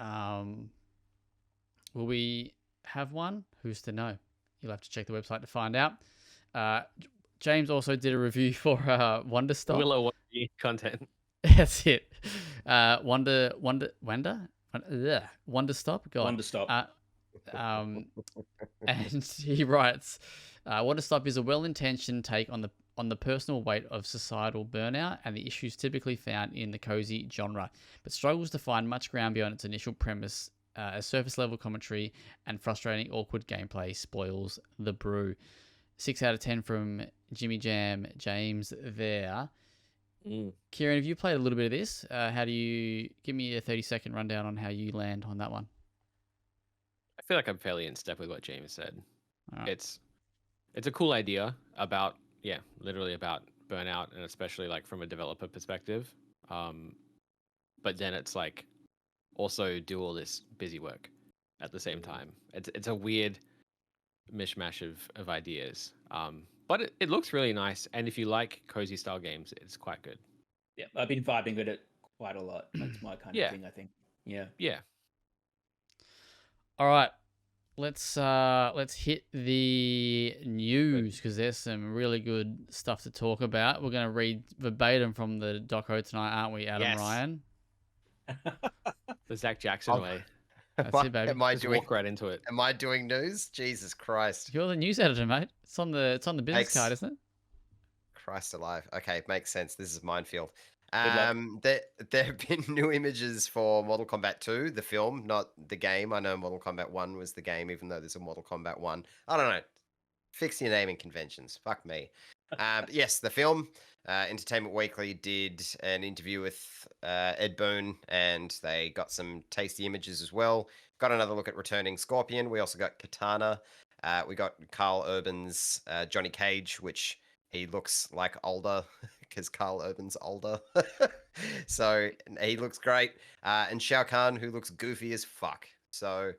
Will we have one? Who's to know? You'll have to check the website to find out. James also did a review for Wonder Stop. Willow content. That's it. Wonder Stop. God. Wonder Stop. And he writes, Wonder Stop is a well-intentioned take on the personal weight of societal burnout and the issues typically found in the cozy genre, but struggles to find much ground beyond its initial premise. As surface-level commentary and frustrating, awkward gameplay spoils the brew. 6 out of 10 from Jimmy Jam James there. Kieran, have you played a little bit of this? How do you give me a 30-second rundown on how you land on that one? I feel like I'm fairly in step with what James said. All right. It's a cool idea about literally about burnout, and especially like from a developer perspective. But then it's like also do all this busy work at the same time. It's a weird mishmash of ideas. But it looks really nice, and if you like cozy style games, it's quite good. Yeah, I've been vibing with it quite a lot. That's my kind of thing, I think. Yeah. Yeah. All right, let's hit the news because there's some really good stuff to talk about. We're gonna read verbatim from the doco tonight, aren't we, Adam Yes. Ryan? The Zach Jackson way. That's it, baby. Am I Just doing? walk right into it. Am I doing news? Jesus Christ! You're the news editor, mate. It's on the business Thanks. card, isn't it? Christ alive. Okay, makes sense. This is minefield. luck. There have been new images for Mortal Kombat 2, the film, not the game. I know Mortal Kombat 1 was the game, even though there's a Mortal Kombat 1. I don't know. Fix your naming conventions. Fuck me. Yes, the film. Entertainment Weekly did an interview with Ed Boon, and they got some tasty images as well. Got another look at returning Scorpion. We also got Katana. We got Carl Urban's Johnny Cage, which he looks like older because Carl Urban's older. So he looks great. And Shao Kahn, who looks goofy as fuck. So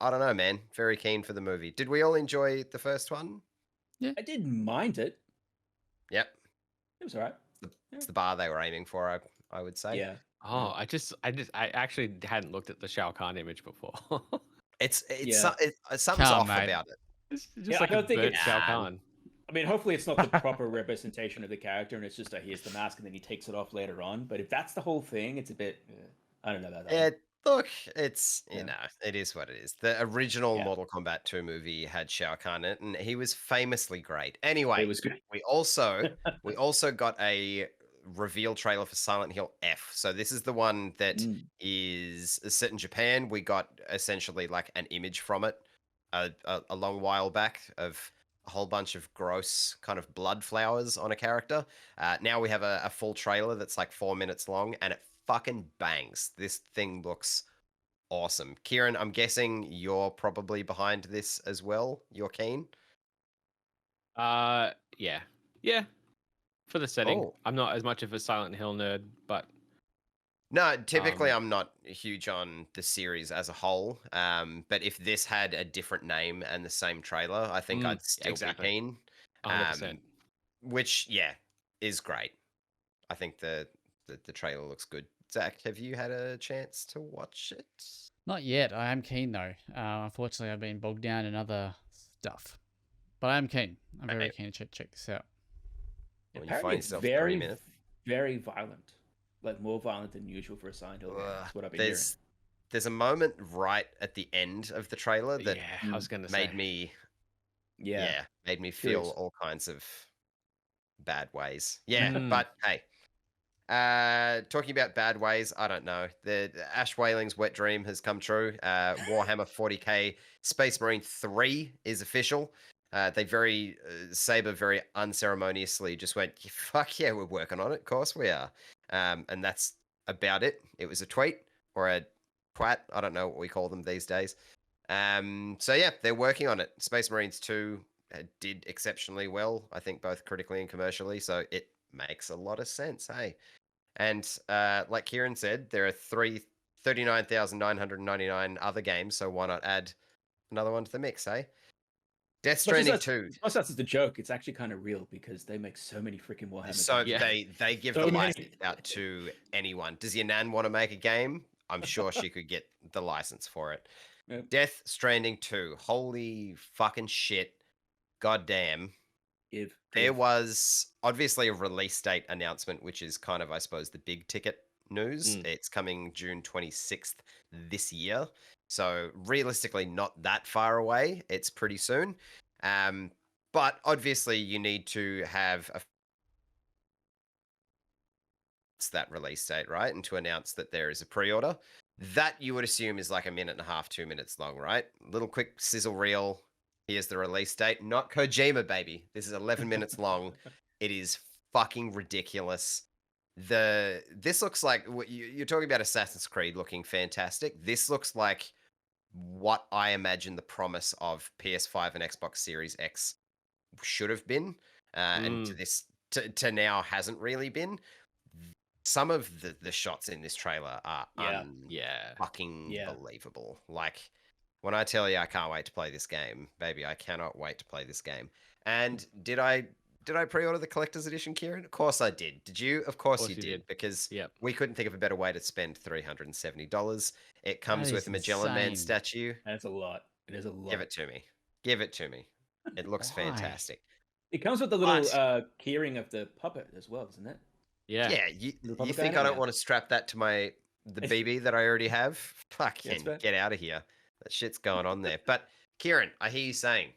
I don't know, man. Very keen for the movie. Did we all enjoy the first one? I didn't mind it. Yep. It was all right. It's the bar they were aiming for, I would say. Yeah. Oh, I actually hadn't looked at the Shao Kahn image before. It's Yeah. something's Come on, off mate. about it. It's just Yeah, I like a don't think burnt it's- Shao Kahn. I mean, hopefully it's not the proper representation of the character, and it's just a here's the mask, and then he takes it off later on. But if that's the whole thing, it's a bit. I don't know about that. Yeah, look, it's Yeah. it is what it is. The original Yeah. Mortal Kombat 2 movie had Shao Kahn in it, and he was famously great. Anyway, It was good. we also got a reveal trailer for Silent Hill F. So this is the one that is set in Japan. We got essentially like an image from it a long while back of a whole bunch of gross kind of blood flowers on a character. Now we have a full trailer that's like 4 minutes long, and it fucking bangs. This thing looks awesome. Kieran, I'm guessing you're probably behind this as well. You're keen? Yeah. For the setting, Oh. I'm not as much of a Silent Hill nerd, but No, typically I'm not huge on the series as a whole. But if this had a different name and the same trailer, I think I'd still exactly. be keen. 100%. Which, is great. I think the trailer looks good. Zach, have you had a chance to watch it? Not yet. I am keen though. Unfortunately, I've been bogged down in other stuff, but I am keen. I'm very keen to check this out. When you Apparently find it's yourself very, 3 minutes. very violent. Like more violent than usual for a Silent Hill game. That's what I've been hearing. There's a moment right at the end of the trailer that I was gonna say. made me Yeah. made me feel Curious. all kinds of bad ways. Yeah, Mm. but hey. Talking about bad ways, I don't know. The Ash Whaling's wet dream has come true. Warhammer 40k Space Marine 3 is official. Saber very unceremoniously just went, "Fuck yeah, we're working on it. Of course we are," and that's about it. It was a tweet or a twat. I don't know what we call them these days. So yeah, they're working on it. Space Marines 2 did exceptionally well, I think, both critically and commercially. So it makes a lot of sense, hey. And like Kieran said, there are 39,999 other games. So why not add another one to the mix, hey? Death Stranding 2. It's not just a joke. It's actually kind of real because they make so many freaking Warhammer So games. they give So the many. license out to anyone. Does your nan want to make a game? I'm sure she could get the license for it. Yep. Death Stranding 2. Holy fucking shit. Goddamn. There was obviously a release date announcement, which is kind of, I suppose, the big ticket news. It's coming June 26th this year. So realistically, not that far away. It's pretty soon. But obviously, you need to have that release date, right? And to announce that there is a pre-order. That you would assume is like a minute and a half, 2 minutes long, right? Little quick sizzle reel. Here's the release date. Not Kojima, baby. This is 11 minutes long. It is fucking ridiculous. This looks like you're talking about Assassin's Creed looking fantastic. This looks like what I imagine the promise of PS5 and Xbox Series X should have been, and to now hasn't really been. Some of the shots in this trailer are fucking believable. Like when I tell you I can't wait to play this game, baby, I cannot wait to play this game. And did I pre-order the collector's edition, Kieran? Of course I did. Did you? Of course you did. Because we couldn't think of a better way to spend $370. It comes with a Magellan Man statue. That's a lot. It is a lot. Give it to me. Give it to me. It looks fantastic. It comes with the little keyring of the puppet as well, doesn't it? Yeah. Yeah. You think I don't want to strap that to the BB that I already have? Fucking get out of here. That shit's going on there. But Kieran, I hear you saying,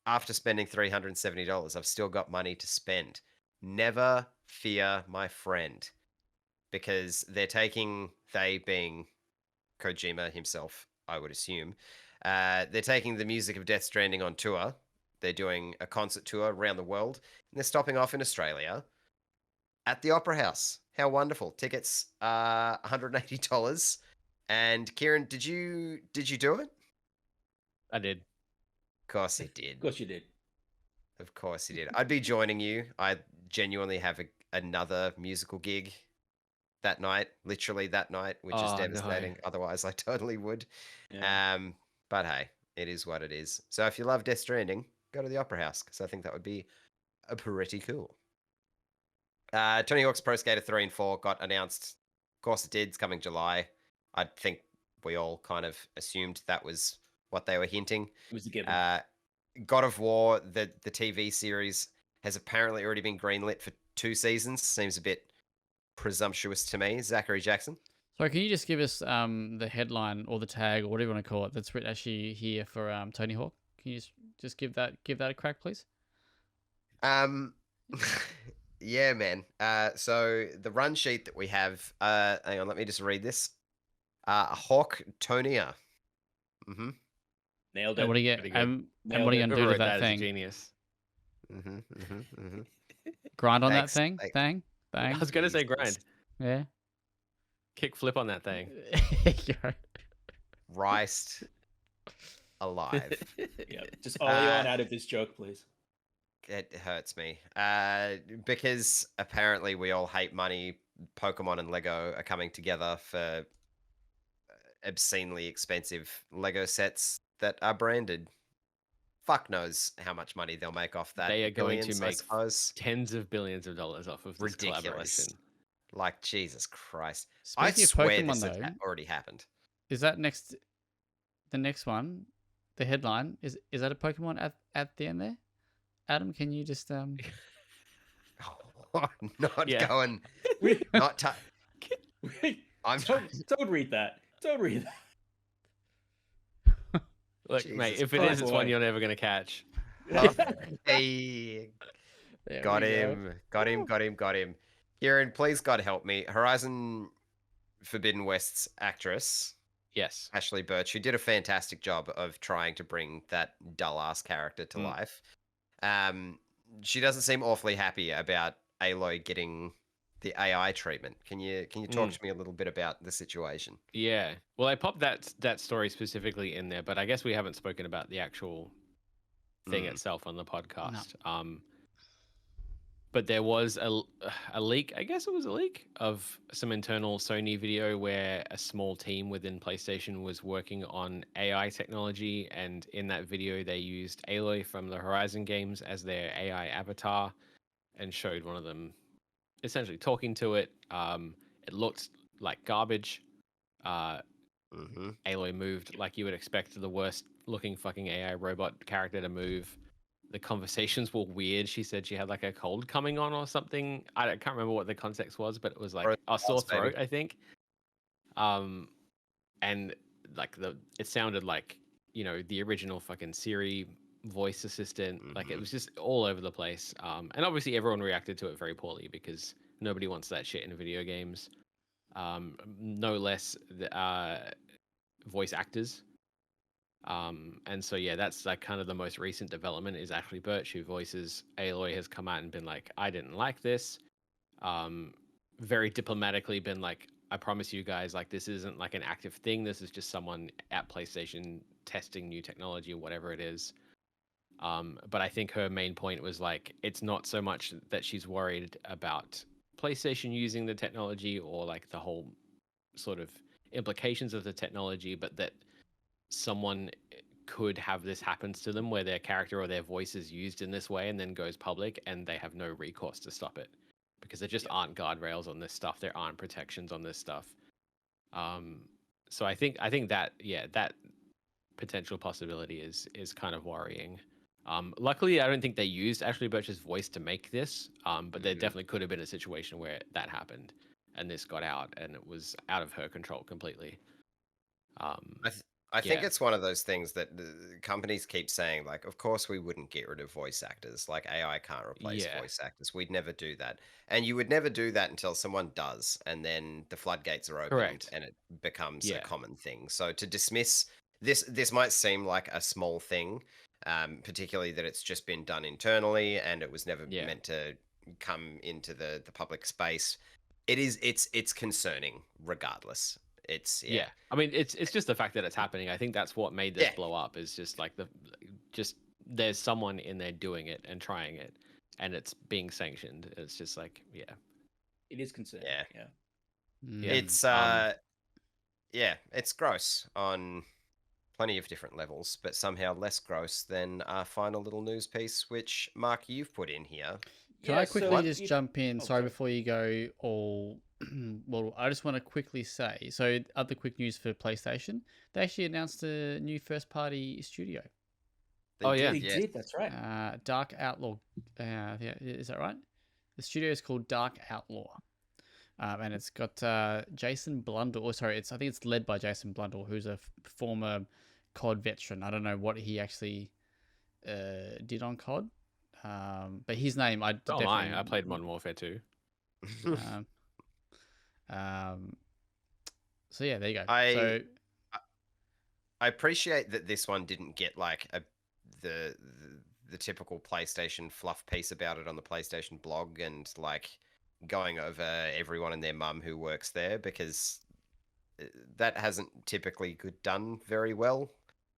after spending $370, I've still got money to spend. Never fear, my friend, because they being Kojima himself, I would assume, they're taking the music of Death Stranding on tour. They're doing a concert tour around the world, and they're stopping off in Australia at the Opera House. How wonderful. Tickets are $180. And Kieran, did you do it? I did. Of course he did. Of course you did. Of course he did. I'd be joining you. I genuinely have another musical gig that night, literally that night, which is devastating. No. Otherwise, I totally would. Yeah. But hey, it is what it is. So if you love Death Stranding, go to the Opera House, because I think that would be pretty cool. Tony Hawk's Pro Skater 3 and 4 got announced. Of course it did. It's coming July. I think we all kind of assumed that was what they were hinting. It was a given. God of War, the TV series, has apparently already been greenlit for 2 seasons. Seems a bit presumptuous to me. Zachary Jackson. Sorry, can you just give us the headline or the tag or whatever you want to call it that's written actually here for Tony Hawk? Can you just give that a crack, please? Yeah, man. So the run sheet that we have, hang on, let me just read this. Hawk Tonia. Mm-hmm. Nailed it. And what do you get? And what are you going to do to that thing? Genius. Mm-hmm, mm-hmm, mm-hmm. Grind on that thing? Bang? I was going to say grind. Yeah. Kick flip on that thing. Riced alive. Yeah, just ollie on out of this joke, please. It hurts me. Because apparently we all hate money. Pokemon and Lego are coming together for obscenely expensive Lego sets that are branded. Fuck knows how much money they'll make off that. They are going to make tens of billions of dollars off of this collaboration. Like, Jesus Christ. Speaking I swear Pokemon, this though, already happened. Is that the next one, the headline, is that a Pokemon at the end there? Adam, can you just not Yeah. going. Not I'm Don't read that. Don't read that. Look, Jesus mate, if it Christ. is, it's one you're never going to catch. Hey, There got we him. Got him. Kieran, please God help me. Horizon Forbidden West's actress Yes. Ashley Birch, who did a fantastic job of trying to bring that dull ass character to life. She doesn't seem awfully happy about Aloy getting the AI treatment. Can you talk to me a little bit about the situation? Yeah. Well, I popped that story specifically in there, but I guess we haven't spoken about the actual thing itself on the podcast. No. But there was a leak, I guess it was a leak, of some internal Sony video where a small team within PlayStation was working on AI technology, and in that video they used Aloy from the Horizon games as their AI avatar and showed one of them essentially talking to it. It looked like garbage. Aloy moved like you would expect the worst looking fucking AI robot character to move. The conversations were weird. She said she had like a cold coming on or something. I can't remember what the context was, but it was like a sore throat, I think. And like it sounded like, you know, the original fucking Siri voice assistant. Like it was just all over the place. And obviously everyone reacted to it very poorly because nobody wants that shit in video games. No less voice actors. And so yeah, that's like kind of the most recent development is Ashley Birch, who voices Aloy, has come out and been like, I didn't like this. Very diplomatically been like, I promise you guys, like this isn't like an active thing. This is just someone at PlayStation testing new technology or whatever it is. But I think her main point was like, it's not so much that she's worried about PlayStation using the technology or like the whole sort of implications of the technology, but that someone could have this happens to them where their character or their voice is used in this way and then goes public and they have no recourse to stop it because there just aren't guardrails on this stuff. There aren't protections on this stuff. So I think that, that potential possibility is kind of worrying. Luckily, I don't think they used Ashley Birch's voice to make this, but there definitely could have been a situation where that happened and this got out and it was out of her control completely. I think it's one of those things that companies keep saying, like, of course we wouldn't get rid of voice actors. Like, AI can't replace voice actors. We'd never do that. And you would never do that until someone does. And then the floodgates are opened and it becomes a common thing. So to dismiss this might seem like a small thing, particularly that it's just been done internally and it was never meant to come into the public space. It's concerning regardless. I mean, it's just the fact that it's happening. I think that's what made this blow up. Is just like there's someone in there doing it and trying it, and it's being sanctioned. It's just like it is concerning. It's it's gross on plenty of different levels, but somehow less gross than our final little news piece, which Mark you've put in here. Can I quickly just jump in? Sorry, before you go all. Well, I just want to quickly say, so other quick news for PlayStation, they actually announced a new first-party studio. They did, that's right. Dark Outlaw. Is that right? The studio is called Dark Outlaw. And it's got Jason Blundell. I think it's led by Jason Blundell, who's a former COD veteran. I don't know what he actually did on COD. But his name, I played Modern Warfare 2. So yeah, there you go. I appreciate that this one didn't get like the typical PlayStation fluff piece about it on the PlayStation blog and like going over everyone and their mum who works there, because that hasn't typically done very well.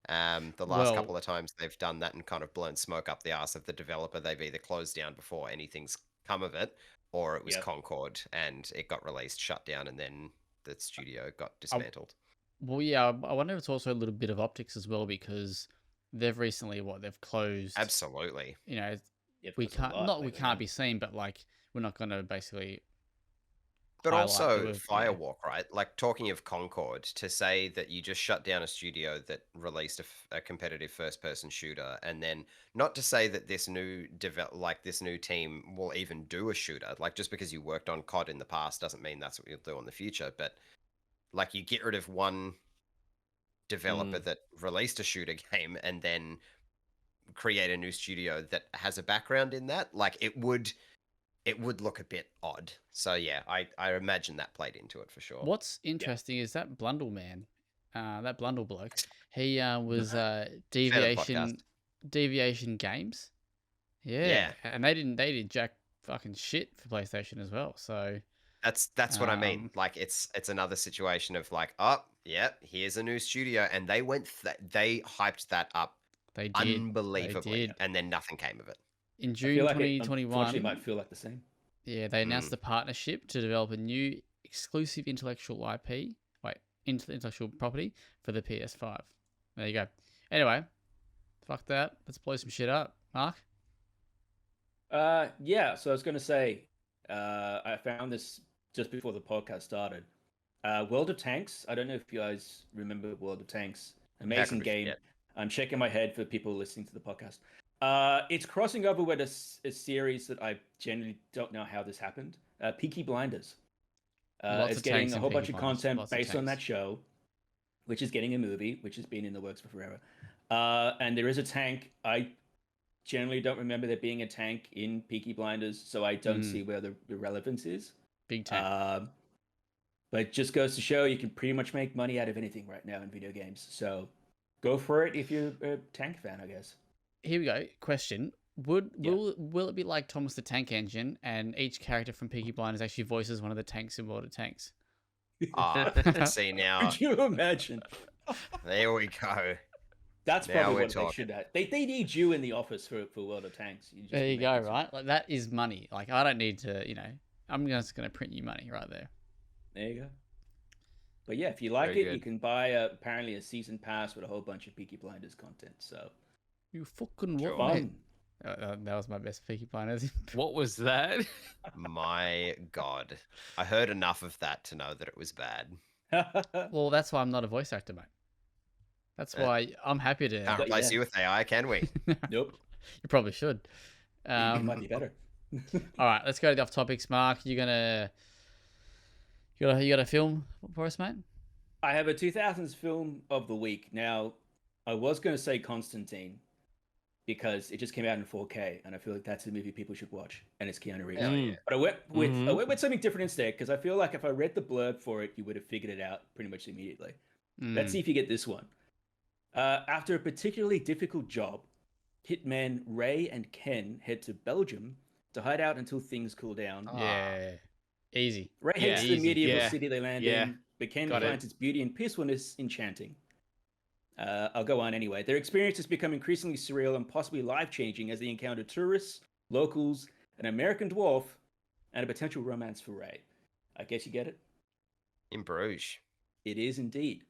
The last couple of times they've done that and kind of blown smoke up the arse of the developer, they've either closed down before anything's come of it, or it was Concord and it got released, shut down, and then the studio got dismantled. I wonder if it's also a little bit of optics as well, because they've recently they've closed. Absolutely. You know, we can't be seen, but like we're not going to basically. But also Firewalk, right? Like talking of Concord, to say that you just shut down a studio that released a competitive first-person shooter, and then not to say that this new team will even do a shooter. Like just because you worked on COD in the past doesn't mean that's what you'll do in the future. But like you get rid of one developer that released a shooter game and then create a new studio that has a background in that, like it would look a bit odd. So yeah, I imagine that played into it for sure. What's interesting is that Blundell man that Blundell bloke. He was podcast. Deviation Games. Yeah. And they did jack fucking shit for PlayStation as well. So that's what I mean. Like it's another situation of like, oh, yeah, here's a new studio, and they they hyped that up they did unbelievably, and then nothing came of it. In June 2021, unfortunately, might feel like the same. Yeah, they announced a partnership to develop a new exclusive intellectual property for the PS5. There you go. Anyway, fuck that. Let's blow some shit up, Mark. Yeah. So I was gonna say, I found this just before the podcast started. World of Tanks. I don't know if you guys remember World of Tanks. Amazing game. Yeah. I'm shaking my head for people listening to the podcast. It's crossing over with a series that I generally don't know how this happened. Peaky Blinders. It's getting a whole bunch of content based on that show, which is getting a movie, which has been in the works for forever. And there is a tank. I generally don't remember there being a tank in Peaky Blinders, so I don't see where the relevance is. Big tank. But it just goes to show you can pretty much make money out of anything right now in video games. So go for it if you're a tank fan, I guess. Here we go. Question. Will it be like Thomas the Tank Engine and each character from Peaky Blinders actually voices one of the tanks in World of Tanks? See now. Could you imagine? There we go. That's probably what they should have. They need you in the office for World of Tanks. There you go, right? Like that is money. Like I don't need to, I'm just going to print you money right there. There you go. But yeah, if you like it, you can buy apparently a season pass with a whole bunch of Peaky Blinders content. So you fucking fun. That was my best Peaky Blinders. What was that? My God, I heard enough of that to know that it was bad. Well, that's why I'm not a voice actor, mate. That's why I'm happy to. Can't replace you with AI, can we? Nope. You probably should. It might be better. All right, let's go to the off topics. Mark, you got a film for us, mate? I have a 2000s film of the week. Now, I was going to say Constantine because it just came out in 4K, and I feel like that's a movie people should watch, and it's Keanu Reeves. Yeah. But I went with something different instead because I feel like if I read the blurb for it, you would have figured it out pretty much immediately. Let's see if you get this one. After a particularly difficult job, hitmen Ray and Ken head to Belgium to hide out until things cool down. Yeah. Easy. Ray hates the medieval city they land in, but Ken Got finds its beauty and peacefulness enchanting. I'll go on anyway. Their experiences become increasingly surreal and possibly life-changing as they encounter tourists, locals, an American dwarf, and a potential romance for Ray. I guess you get it? In Bruges. It is indeed.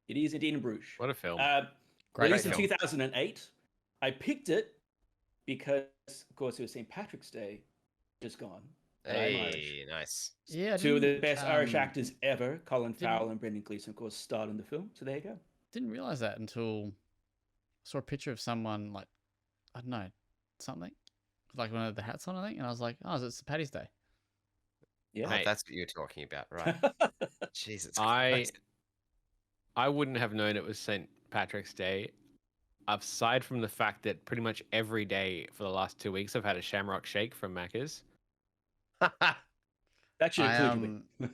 It is indeed in Bruges. What a film. Released in 2008. I picked it because, of course, it was St. Patrick's Day, just gone. Hey, nice. Yeah, two of the best Irish actors ever, Colin Farrell and Brendan Gleeson, of course, starred in the film. So there you go. Didn't realize that until I saw a picture of someone like, I don't know, something like one of the hats on, I think, and I was like, oh, it's St. Paddy's Day. Yeah, oh, that's what you're talking about, right? Jesus Christ. I wouldn't have known it was St. Patrick's Day, aside from the fact that pretty much every day for the last 2 weeks I've had a Shamrock Shake from Macca's. That should include me.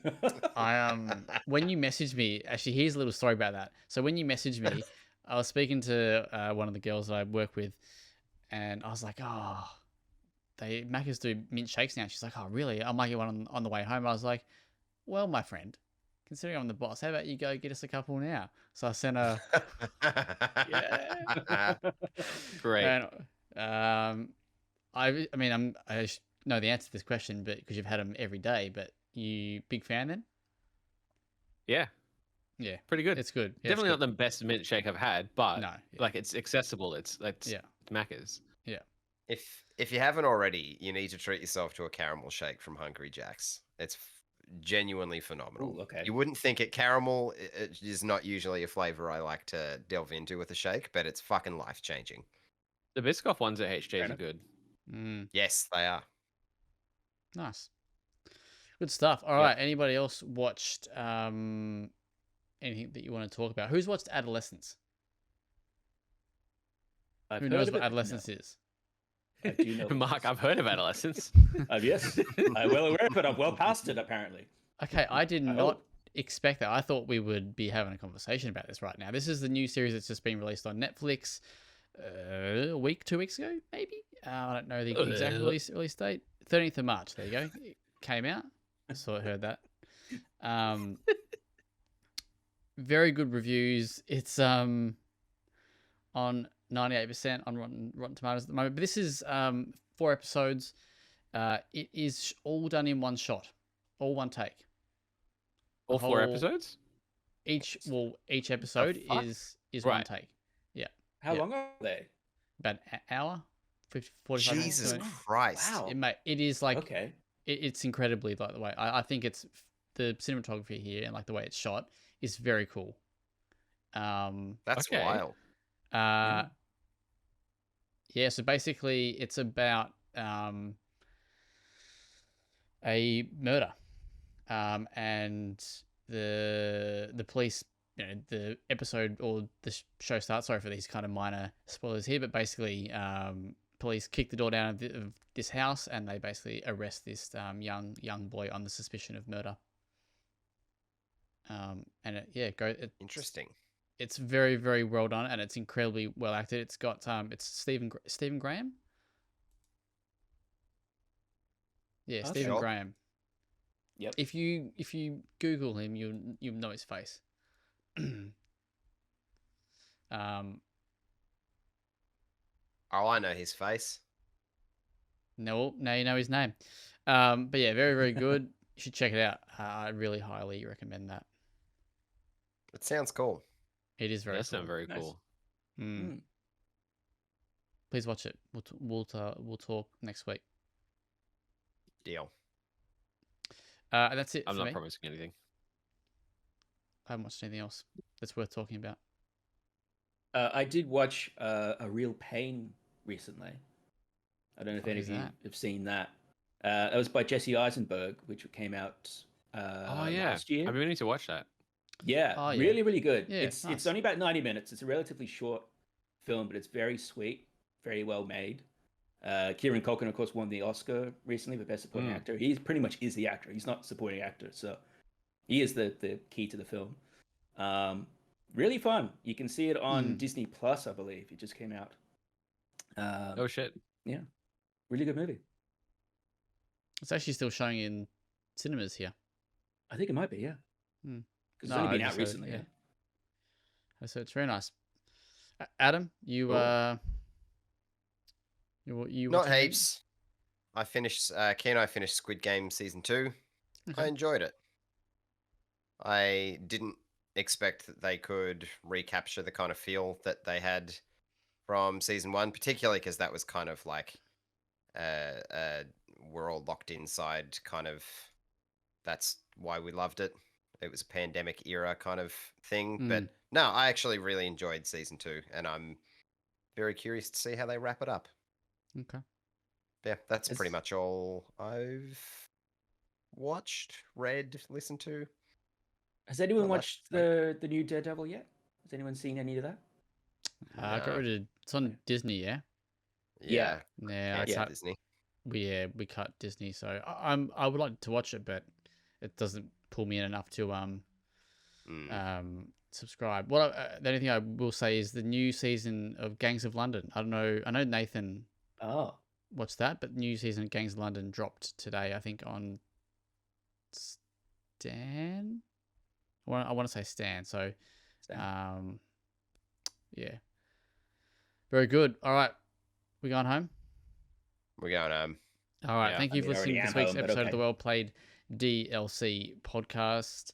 When you messaged me, actually, here's a little story about that. So when you messaged me, I was speaking to one of the girls that I work with, and I was like, oh, Macca's do mint shakes now. She's like, oh, really? I might get one on the way home. I was like, well, my friend, considering I'm the boss, how about you go get us a couple now? So I sent her. Yeah. Great. And, I know the answer to this question, but because you've had them every day, but you big fan then? Yeah. Pretty good. It's good. Yeah, Definitely not the best mint shake I've had, but no, like it's accessible. It's Macca's. Yeah. If you haven't already, you need to treat yourself to a caramel shake from Hungry Jack's. It's genuinely phenomenal. Ooh, okay. You wouldn't think it. Caramel is not usually a flavor I like to delve into with a shake, but it's fucking life changing. The Biscoff ones at HJ's are good. Yes, they are. Nice. Good stuff. All right. Anybody else watched anything that you want to talk about? Who's watched Adolescence? Who knows what Adolescence is? I do know. Mark, I've heard of Adolescence. Yes. I'm well aware of it. I'm well past it, apparently. Okay, I did not expect that. I thought we would be having a conversation about this right now. This is the new series that's just been released on Netflix a week, 2 weeks ago, maybe. I don't know the exact release date. 13th of March. There you go. It came out. I saw, heard that. Very good reviews. It's on 98% on Rotten Tomatoes at the moment. But this is 4 episodes. It is all done in one shot, all one take. All 4 episodes? Each episode is one take. Yeah. How long are they? About an hour, 45 minutes. Jesus Christ! Wow. It is like okay. It's incredibly like the way I think it's the cinematography here and like the way it's shot is very cool. That's okay. wild. Yeah. So basically, it's about a murder, and the police. You know, the episode or the show starts. Sorry for these kind of minor spoilers here, but basically, police kick the door down of this house and they basically arrest this young boy on the suspicion of murder. And Interesting. It's very, very well done and it's incredibly well acted. It's got it's Stephen Graham. Yeah, Oh, Stephen sure. Graham. Yep. If you Google him, you'll know his face. Oh, I know his face. No, now you know his name. But yeah, very, very good. You should check it out. I really highly recommend that. It sounds cool. It is very That sounds cool. very Nice. cool. Please watch it. We'll talk next week. Deal. And that's it I'm for not me. promising anything. I haven't watched anything else that's worth talking about. I did watch A Real Pain recently. I don't know if What any is of you that? have seen that. That was by Jesse Eisenberg, which came out last year. I've been meaning to watch that. Yeah, Oh, yeah. really, really good. Yeah, it's nice. only about 90 minutes. It's a relatively short film, but it's very sweet, very well made. Kieran Culkin, of course, won the Oscar recently for Best Supporting Actor. He pretty much is the actor. He's not supporting actor, so he is the key to the film. Really fun. You can see it on Disney Plus, I believe. It just came out. Oh shit! Yeah, really good movie. It's actually still showing in cinemas here. I think it might be, yeah. Hmm. Because it's only I been just out heard it, recently. Yeah. So it's very nice. Adam, you Cool. you Not watching anything? heaps. I finished. Key and I finished Squid Game season 2. Okay. I enjoyed it. I didn't expect that they could recapture the kind of feel that they had from season 1, particularly because that was kind of like we're all locked inside kind of. That's why we loved it. It was a pandemic era kind of thing. But no, I actually really enjoyed season 2 and I'm very curious to see how they wrap it up. Okay. Yeah, that's pretty much all I've watched, read, listened to. Has anyone Not much, watched the new Daredevil yet? Has anyone seen any of that? I got rid of it's on Disney, yeah. Yeah. Yeah, Yeah, Disney. we cut Disney, so I would like to watch it, but it doesn't pull me in enough to subscribe. What the only thing I will say is the new season of Gangs of London. I don't know. I know Nathan watched that, but the new season of Gangs of London dropped today. I think on Stan. I want to say Stan. So, yeah, very good. All right, we going home. We're going All right, Yeah. thank you for listening to this week's home, but episode of okay. the WellPlayed DLC podcast.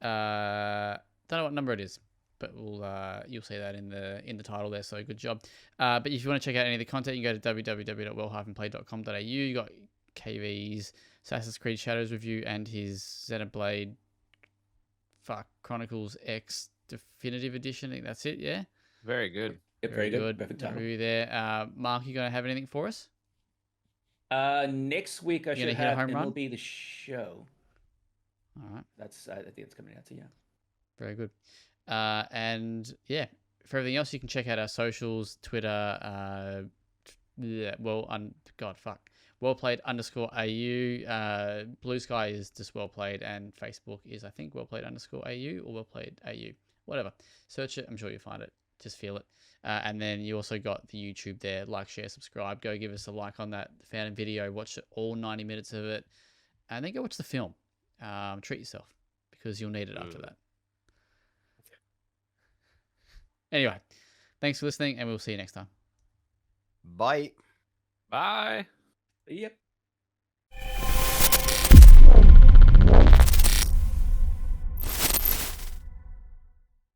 Don't know what number it is, but you'll see that in the title there. So good job. But if you want to check out any of the content, you can go to www.well-played.com.au. You got KV's Assassin's Creed Shadows review and his Xenoblade Chronicles X Definitive Edition. I think that's it. Yeah. Very good. Yep, very good. Perfect Title. review there. Mark, you gonna have anything for us? Next week I You gonna should hit a have home run? MLB The Show. All right. That's I think it's coming out. So yeah. Very good. And yeah, for everything else, you can check out our socials, Twitter. WellPlayed_AU. Blue Sky is just WellPlayed, and Facebook is, I think, WellPlayed_AU or WellPlayed_AU. Whatever. Search it. I'm sure you'll find it. Just feel it. And then you also got the YouTube there. Like, share, subscribe. Go give us a like on that Fountain video. Watch all 90 minutes of it. And then go watch the film. Treat yourself, because you'll need it after that. Anyway, thanks for listening, and we'll see you next time. Bye. Bye. Yep.